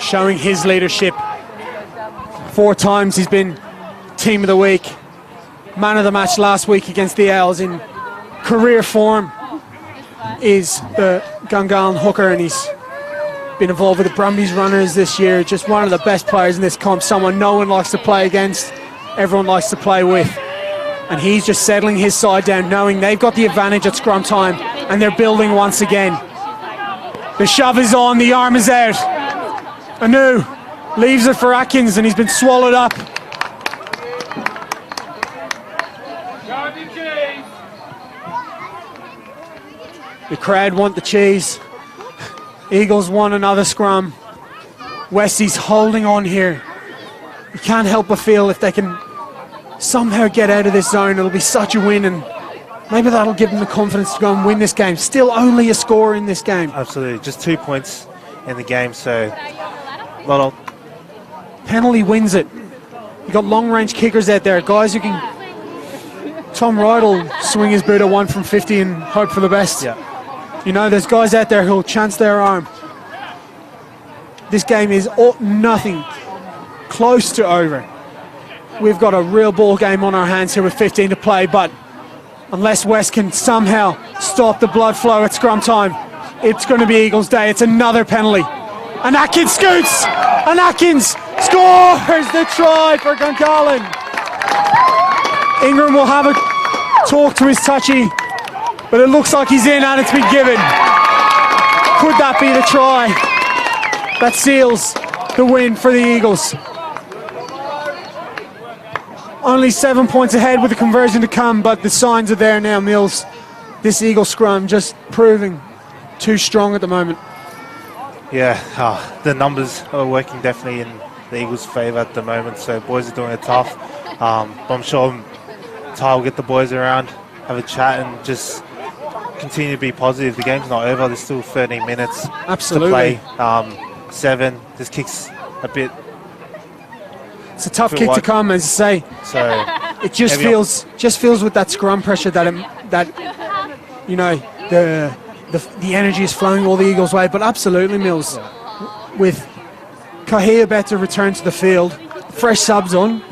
showing his leadership. 4 times he's been team of the week, man of the match last week against the Owls. In career form is the Gungahlin hooker, and he's been involved with the Brumbies runners this year. Just one of the best players in this comp, someone no one likes to play against, everyone likes to play with. And he's just settling his side down, knowing they've got the advantage at scrum time, and they're building once again. The shove is on, the arm is out. Anu leaves it for Atkins, and he's been swallowed up. The crowd want the cheese. Eagles won another scrum. Westie's holding on here. You can't help but feel if they can somehow get out of this zone, it'll be such a win, and maybe that'll give them the confidence to go and win this game. Still only a score in this game. Absolutely, just 2 points in the game, so not all. Penalty wins it. You got long-range kickers out there, guys who can. Tom Wright will swing his boot at 1 from 50 and hope for the best. Yeah. You know, there's guys out there who'll chance their arm. this game is nothing close to over. We've got a real ball game on our hands here with 15 to play, but unless West can somehow stop the blood flow at scrum time, it's going to be Eagles Day. It's another penalty. And Atkins scoots! And Atkins scores the try for Gungahlin. Ingram will have a talk to his touchy, but it looks like he's in and it's been given. Could that be the try that seals the win for the Eagles? Only 7 points ahead with the conversion to come, but the signs are there now, Mills. This Eagle scrum just proving too strong at the moment. Yeah, the numbers are working definitely in the Eagles' favour at the moment, so boys are doing it tough. But I'm sure Ty will get the boys around, have a chat and just continue to be positive. The game's not over, there's still 13 minutes Absolutely. to play. 7, this kicks a bit. It's a tough kick to come, as you say. So it just feels with that scrum pressure that you know the energy is flowing all the Eagles' way. But absolutely, Mills, with Kahia better return to the field, fresh subs on,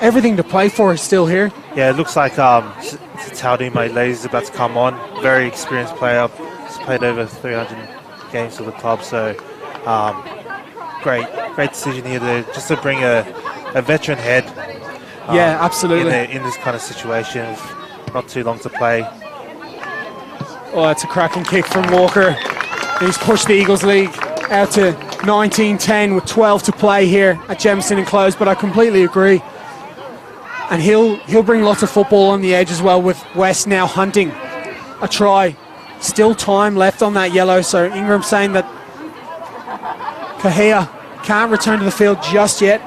everything to play for is still here. Yeah, it looks like Taudi, my ladies, is about to come on. Very experienced player. He's played over 300 games for the club, so great decision here to bring a veteran head. Yeah, absolutely. In this kind of situation, with not too long to play. Oh, that's a cracking kick from Walker. He's pushed the Eagles league out to 19-10 with 12 to play here at Jemison and close, but I completely agree. And he'll bring lots of football on the edge as well, with West now hunting a try. Still time left on that yellow, so Ingram saying that Kahia can't return to the field just yet.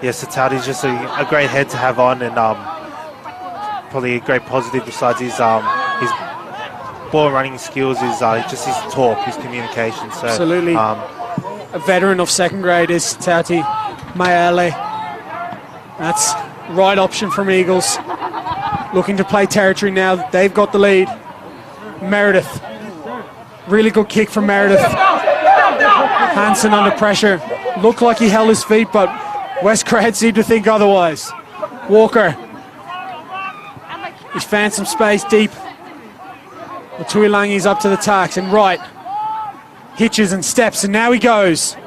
Yes, Taudi's just a great head to have on, and probably a great positive besides his ball running skills, is just his talk, his communication. So, absolutely. A veteran of second grade is Tauti Mayele. That's right option from Eagles. Looking to play territory now. They've got the lead. Meredith. Really good kick from Meredith. Hansen under pressure. Looked like he held his feet, but West Cred seemed to think otherwise. Walker. He's found some space deep. Tuilangi's up to the tax and right. Hitches and steps, and now he goes.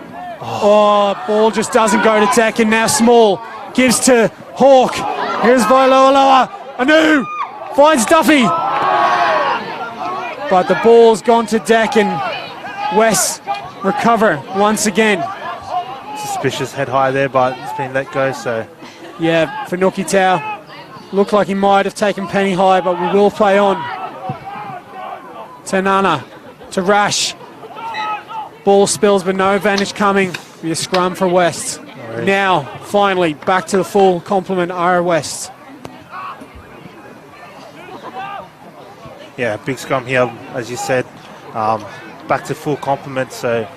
Oh, ball just doesn't go to deck, and now Small gives to Hawk. Here's Vailoaloa. Anu finds Duffy. But the ball's gone to deck, and West recover once again. Suspicious head high there, but it's been let go, so. Yeah, for Nuki Tau. Looked like he might have taken penny high, but we will play on. Tanana to Rash. Ball spills, but no advantage coming. Be a scrum for West. Right. Now, finally, back to the full complement, our West. Yeah, big scrum here, as you said. Back to full complement, so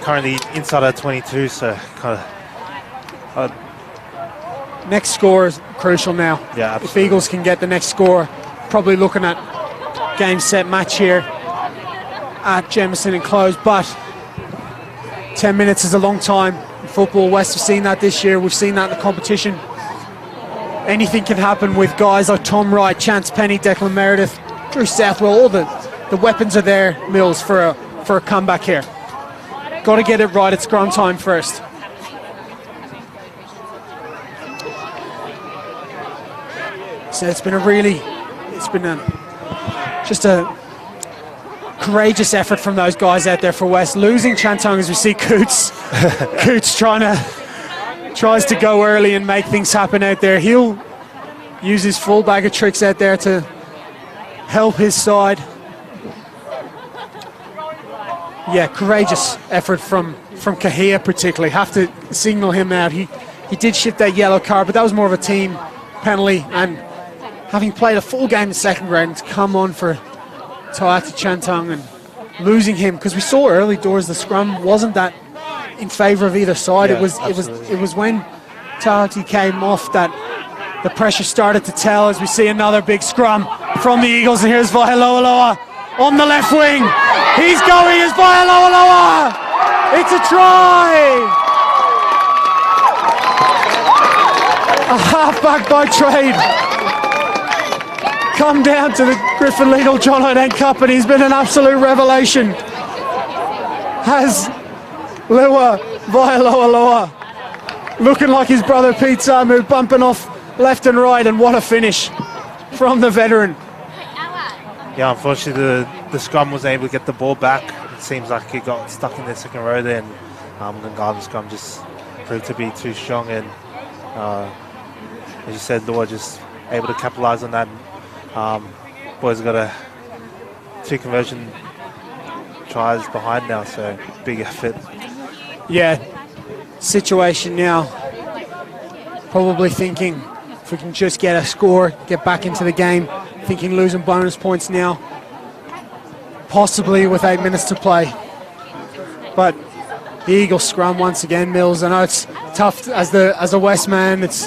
currently inside our 22, so kind of. Next score is crucial now. Yeah, absolutely. If Eagles can get the next score, probably looking at game, set, match here at Jemison and close, but 10 minutes is a long time in football. West have seen that this year. We've seen that in the competition. Anything can happen with guys like Tom Wright, Chance Penny, Declan Meredith, Drew Southwell. All the weapons are there, Mills, for a comeback here. Got to get it right at scrum time first. So it's been just a courageous effort from those guys out there for West. Losing Chantong, as we see Coots tries to go early and make things happen out there. He'll use his full bag of tricks out there to help his side. Yeah, courageous effort from Kahia particularly. Have to signal him out. He did shift that yellow card, but that was more of a team penalty, and having played a full game in second grade, to come on for Taati Chantong and losing him, because we saw early doors the scrum wasn't that in favour of either side. Yeah, it was when Taati came off that the pressure started to tell, as we see another big scrum from the Eagles, and here's Vaialoaloa on the left wing. He's going as Vaialoaloa. It's a try. A halfback by trade. Come down to the Griffin Legal John O'Dent Cup, and he's been an absolute revelation. Has Lewa Vaialoaloa looking like his brother Pete Samu, bumping off left and right, and what a finish from the veteran. Yeah, unfortunately the scrum wasn't able to get the ball back. It seems like he got stuck in the second row there, and Gungahlin scrum just proved to be too strong, and as you said, Law just able to capitalise on that. Boys got 2 conversion tries behind now, so big effort. Yeah, situation now, probably thinking if we can just get a score, get back into the game, thinking losing bonus points now, possibly with 8 minutes to play. But the Eagles scrum once again, Mills. I know it's tough as a West man, it's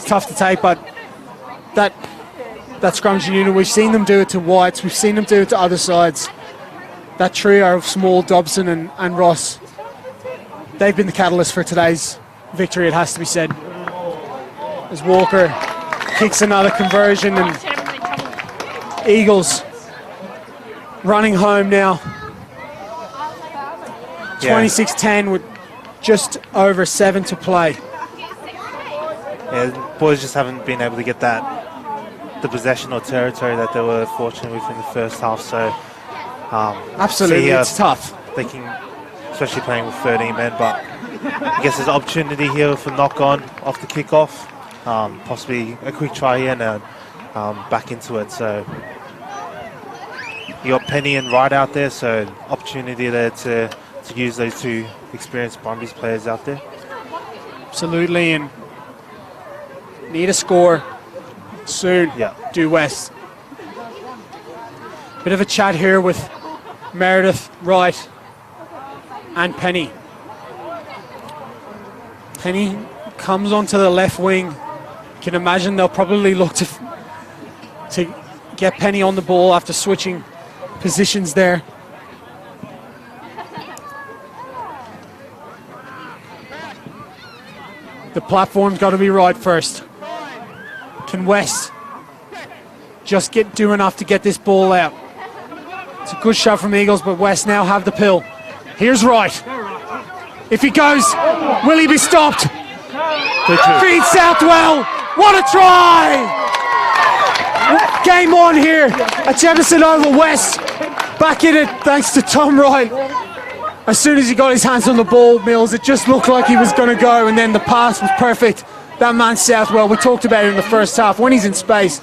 tough to take, but that scrums unit, we've seen them do it to Whites, we've seen them do it to other sides. That trio of Small, Dobson and Ross, they've been the catalyst for today's victory, it has to be said. As Walker kicks another conversion, and Eagles running home now. 26-10 with just over 7 to play. Yeah, boys just haven't been able to get the possession or territory that they were fortunate with in the first half. So absolutely, it's tough. They can, especially playing with 13 men, but I guess there's an opportunity here for knock on off the kickoff, possibly a quick try here and back into it. So you got Penny and Wright out there, so opportunity there to use those 2 experienced Brumbies players out there. Absolutely, and need a score soon. Yeah. Due West. Bit of a chat here with Meredith, Wright and Penny. Penny comes onto the left wing. Can imagine they'll probably look to get Penny on the ball after switching positions there. The platform's got to be right first. Can West just do enough to get this ball out? It's a good shot from Eagles, but West now have the pill. Here's Wright. If he goes, will he be stopped? Feed Southwell. What a try! Game on here at Jefferson Oval. West back in it thanks to Tom Wright. As soon as he got his hands on the ball, Mills, it just looked like he was going to go, and then the pass was perfect. That man Southwell, we talked about it in the first half. When he's in space,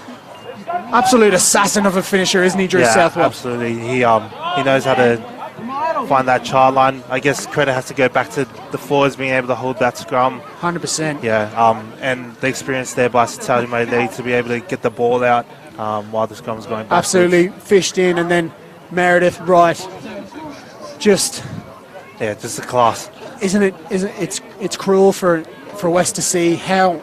absolute assassin of a finisher, isn't he, Drew Southwell? Absolutely. He knows how to find that child line. I guess credit has to go back to the forwards being able to hold that scrum. 100%. Yeah, and the experience there by Satalia Mailei to be able to get the ball out while the scrum's going backwards. Absolutely fished in, and then Meredith, Wright, just a class. Isn't it? It's cruel for West to see how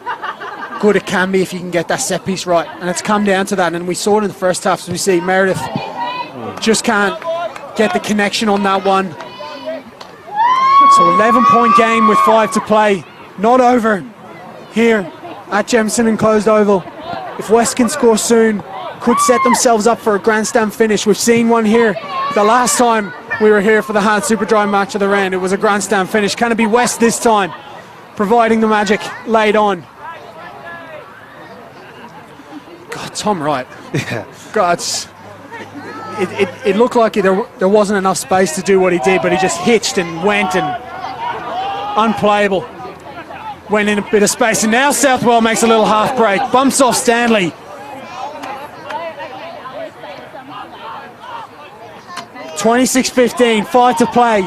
good it can be if you can get that set piece right, and it's come down to that. And we saw it in the first half, so we see Meredith just can't get the connection on that one. So 11-point game with 5 to play, not over here at Jemison Enclosed Oval. If West can score soon, could set themselves up for a grandstand finish. We've seen one here the last time we were here for the Hard Super Dry match of the round. It was a grandstand finish. Can it be West this time, providing the magic late on? God, Tom Wright. Yeah. God, it looked like there wasn't enough space to do what he did, but he just hitched and went, and unplayable. Went in a bit of space, and now Southwell makes a little half break. Bumps off Stanley. 26-15, 5 to play.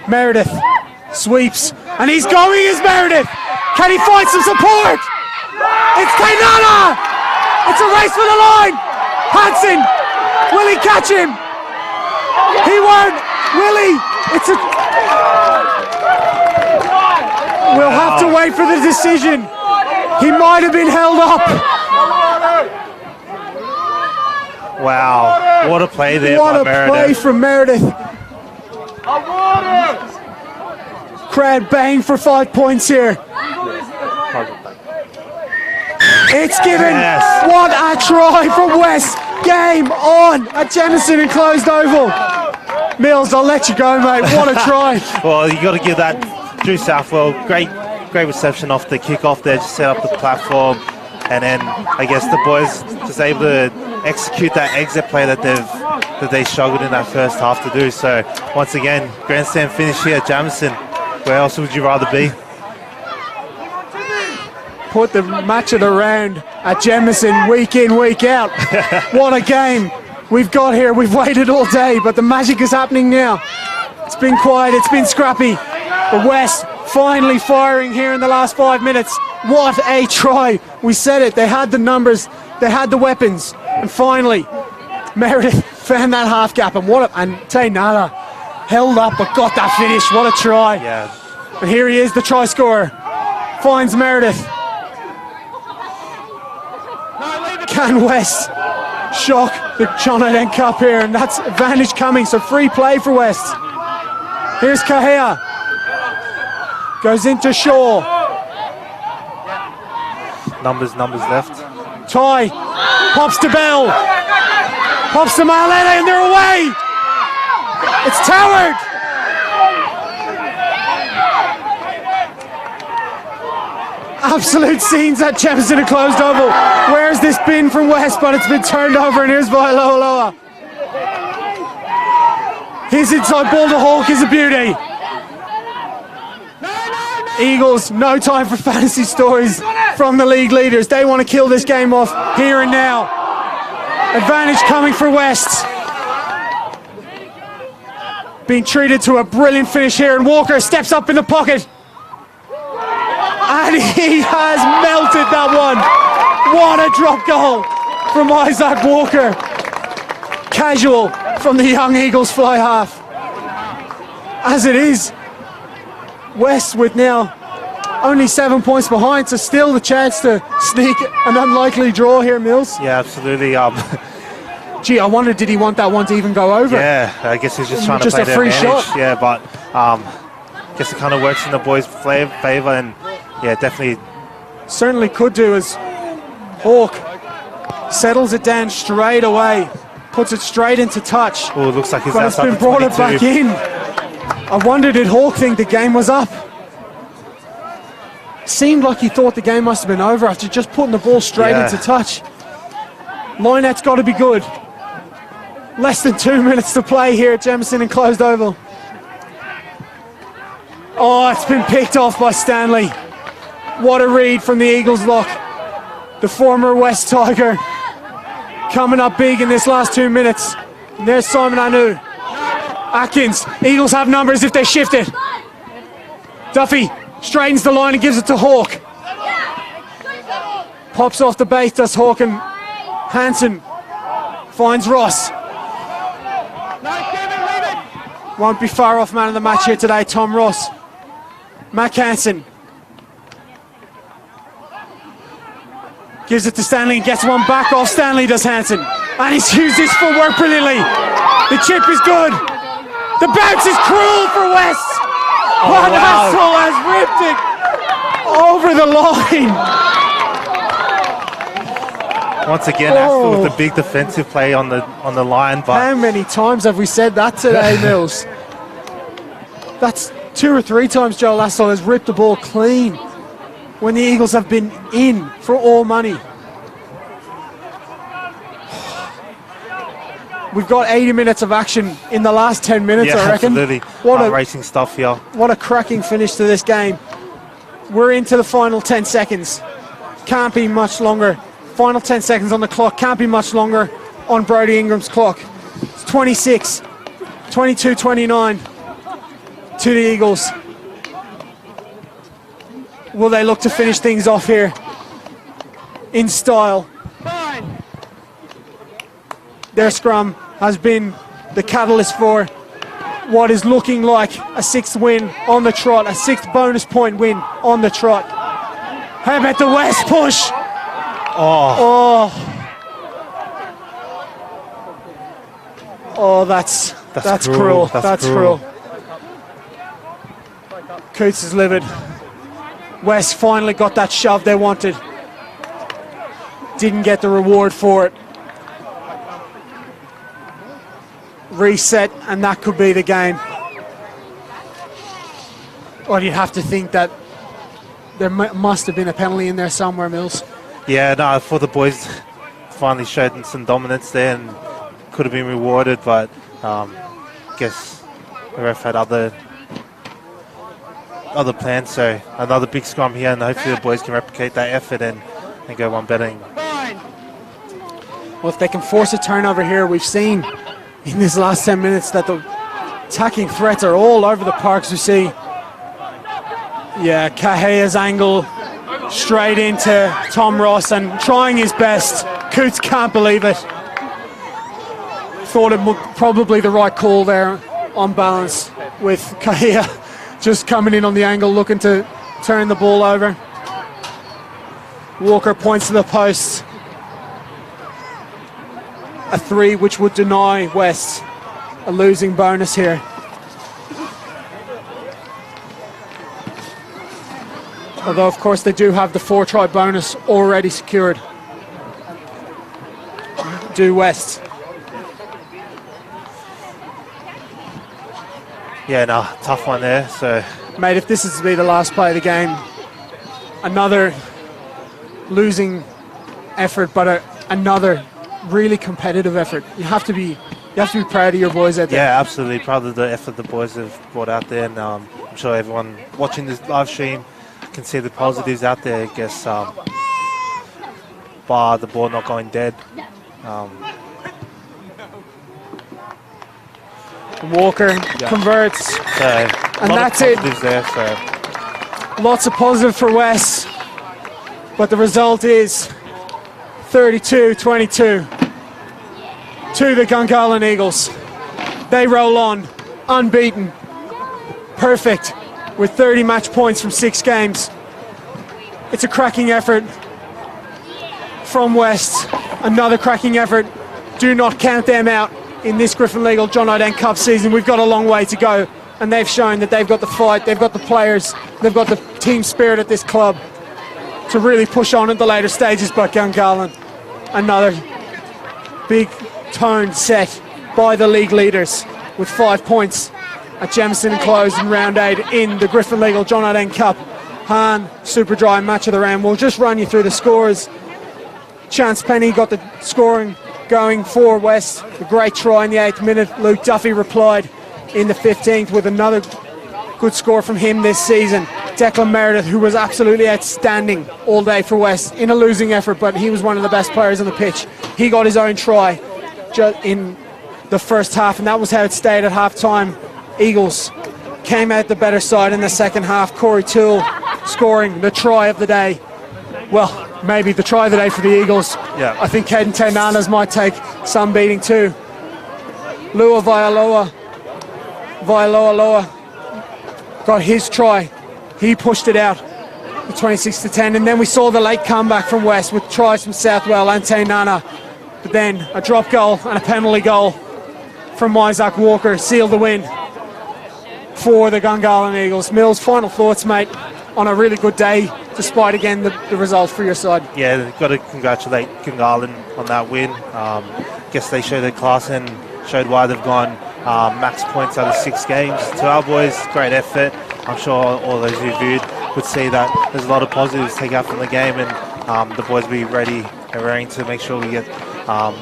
Meredith sweeps, and he's going as Meredith. Can he find some support? It's Kainana! It's a race for the line. Hansen, will he catch him? He won't. Will he? We'll have to wait for the decision. He might have been held up. Wow, what a play there What by a play Meredith. from Meredith. Crowd baying for 5 points here. It's given. Yes. What a try from West. Game on at Jemison Enclosed Oval. Mills, I'll let you go, mate. What a try. Well, you got to give that Drew Southwell great reception off the kickoff there, just set up the platform, and then I guess the boys just able to execute that exit play that they struggled in that first half to do. So once again, grandstand finish here at Jamison. Where else would you rather be? Put the match of the round at Jemison week in, week out. What a game we've got here. We've waited all day, but the magic is happening now. It's been quiet, it's been scrappy. But West finally firing here in the last 5 minutes. What a try. We said it, they had the numbers, they had the weapons, and finally Meredith found that half gap, and Tainara held up but got that finish. What a try. Yeah. And here he is, the try scorer. Finds Meredith. Can West shock the John Dent Cup here? And that's advantage coming, so free play for West. Here's Kahea. Goes into Shaw. Numbers left. Ty pops to Bell. Pops to Marlena, and they're away. It's Toward. Absolute scenes at Jemison Enclosed Oval. Where's this been from West? But it's been turned over, and here's Vailoa. His inside ball to Hawk is a beauty. Eagles, no time for fantasy stories from the league leaders. They want to kill this game off here and now. Advantage coming for West. Being treated to a brilliant finish here, and Walker steps up in the pocket. And he has melted that one. What a drop goal from Isaac Walker. Casual from the young Eagles fly half. As it is, West with now only 7 points behind, so still the chance to sneak an unlikely draw here, Mills. Yeah, absolutely. Gee, I wonder, did he want that one to even go over? Yeah, I guess he's just trying to Just play a the free advantage. shot. Yeah, but I guess it kind of works in the boys' favour, and yeah, definitely. Certainly could do, as Hawk settles it down straight away, puts it straight into touch. Oh, it looks like he's But it's outside been the brought it 22. back in. I wonder, did Hawk think the game was up? Seemed like he thought the game must have been over after just putting the ball straight Yeah. into touch. Lineout's got to be good. Less than 2 minutes to play here at Jemison Enclosed Oval. Oh, it's been picked off by Stanley. What a read from the Eagles lock. The former West Tiger coming up big in this last 2 minutes. And there's Simon Anu. Atkins, Eagles have numbers if they shift it. Duffy straightens the line and gives it to Hawk. Pops off the base, does Hawk, and Hansen finds Ross. Won't be far off man of the match here today, Tom Ross. Mac Hansen gives it to Stanley and gets one back off Stanley, does Hansen. And he's used his footwork brilliantly. The chip is good. The bounce is cruel for West. Van Hassel has ripped it over the line. Once again, Astor with a big defensive play on the line. But how many times have we said that today, Mills? That's 2 or 3 times Joe Lasso has ripped the ball clean when the Eagles have been in for all money. We've got 80 minutes of action in the last 10 minutes, yeah, I reckon. absolutely. What racing stuff here. What a cracking finish to this game. We're into the final 10 seconds. Can't be much longer. Final 10 seconds on the clock. Can't be much longer on Brody Ingram's clock. It's 26, 22, 29 to the Eagles. Will they look to finish things off here in style? Their scrum has been the catalyst for what is looking like a 6th win on the trot, a 6th bonus point win on the trot. How about the West push? Oh. Oh, that's cruel. That's cruel. Coots is livid. West finally got that shove they wanted. Didn't get the reward for it. Reset, and that could be the game. Well, you'd have to think that there must have been a penalty in there somewhere, Mills. Yeah, no, I thought the boys finally showed some dominance there and could have been rewarded, but guess the ref had other plans. So another big scrum here, and hopefully the boys can replicate that effort and go one better. Well, if they can force a turnover here, we've seen in these last 10 minutes that the attacking threats are all over the parks. We see, yeah, Cahea's angle straight into Tom Ross and trying his best. Coots can't believe it. Thought it was probably the right call there on balance, with Cahea just coming in on the angle looking to turn the ball over. Walker points to the post. A 3 which would deny West a losing bonus here. Although, of course, they do have the 4-try bonus already secured. Do West. Yeah, no, tough one there. So, mate, if this is to be the last play of the game, another losing effort, but another really competitive effort. You have to be proud of your boys out there. Yeah, absolutely proud of the effort the boys have brought out there, and I'm sure everyone watching this live stream can see the positives out there. I guess bar the ball not going dead. Walker converts, and that's it. There, so. Lots of positive for West, but the result is 32-22 to the Gungahlin Eagles. They roll on, unbeaten, perfect, with 30 match points from 6 games. It's a cracking effort from West. Another cracking effort. Do not count them out in this Griffin Legal John O' Dent Cup season. We've got a long way to go, and they've shown that they've got the fight, they've got the players, they've got the team spirit at this club to really push on at the later stages. But Gungahlin, another big tone set by the league leaders with 5 points at Jemison and closed in round 8 in the Griffin Legal John O' Dent Cup. Han, super dry match of the round. We'll just run you through the scores. Chance Penny got the scoring going for West. A great try in the 8th minute. Luke Duffy replied in the 15th with another good score from him this season. Declan Meredith, who was absolutely outstanding all day for West in a losing effort, but he was one of the best players on the pitch. He got his own try in the first half, and that was how it stayed at half-time. Eagles came out the better side in the second half. Corey Toole scoring the try of the day. Well, maybe the try of the day for the Eagles. Yeah. I think Caden Tainanas might take some beating too. Lua Vaialoa got his try. He pushed it out, 26-10, and then we saw the late comeback from West with tries from Southwell and Tainana. But then a drop goal and a penalty goal from Isaac Walker sealed the win for the Gungahlin Eagles. Mills, final thoughts, mate, on a really good day, despite, again, the result for your side. Yeah, got to congratulate Gungahlin on that win. Guess they showed their class and showed why they've gone max points out of 6 games. To our boys, great effort. I'm sure all those who viewed would see that there's a lot of positives to take out from the game, and the boys will be ready and raring to make sure we get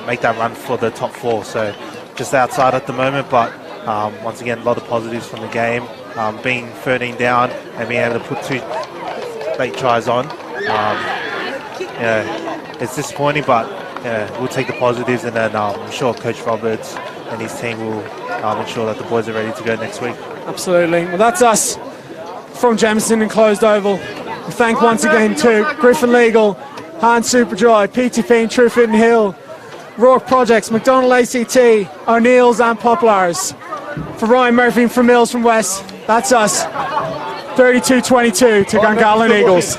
make that run for the top 4. So just outside at the moment, but once again, a lot of positives from the game. Being 13 down and being able to put 2 late tries on. It's disappointing, but we'll take the positives, and then I'm sure Coach Roberts and his team will ensure that the boys are ready to go next week. Absolutely. Well, that's us from Jemison and Closed Oval. We thank once again to Griffin Legal, Han Superdry, PTP and True Fit and Hill, Rourke Projects, McDonald ACT, O'Neill's and Poplars. For Ryan Murphy and for Mills from West, that's us. 32-22 to Gungahlin Eagles.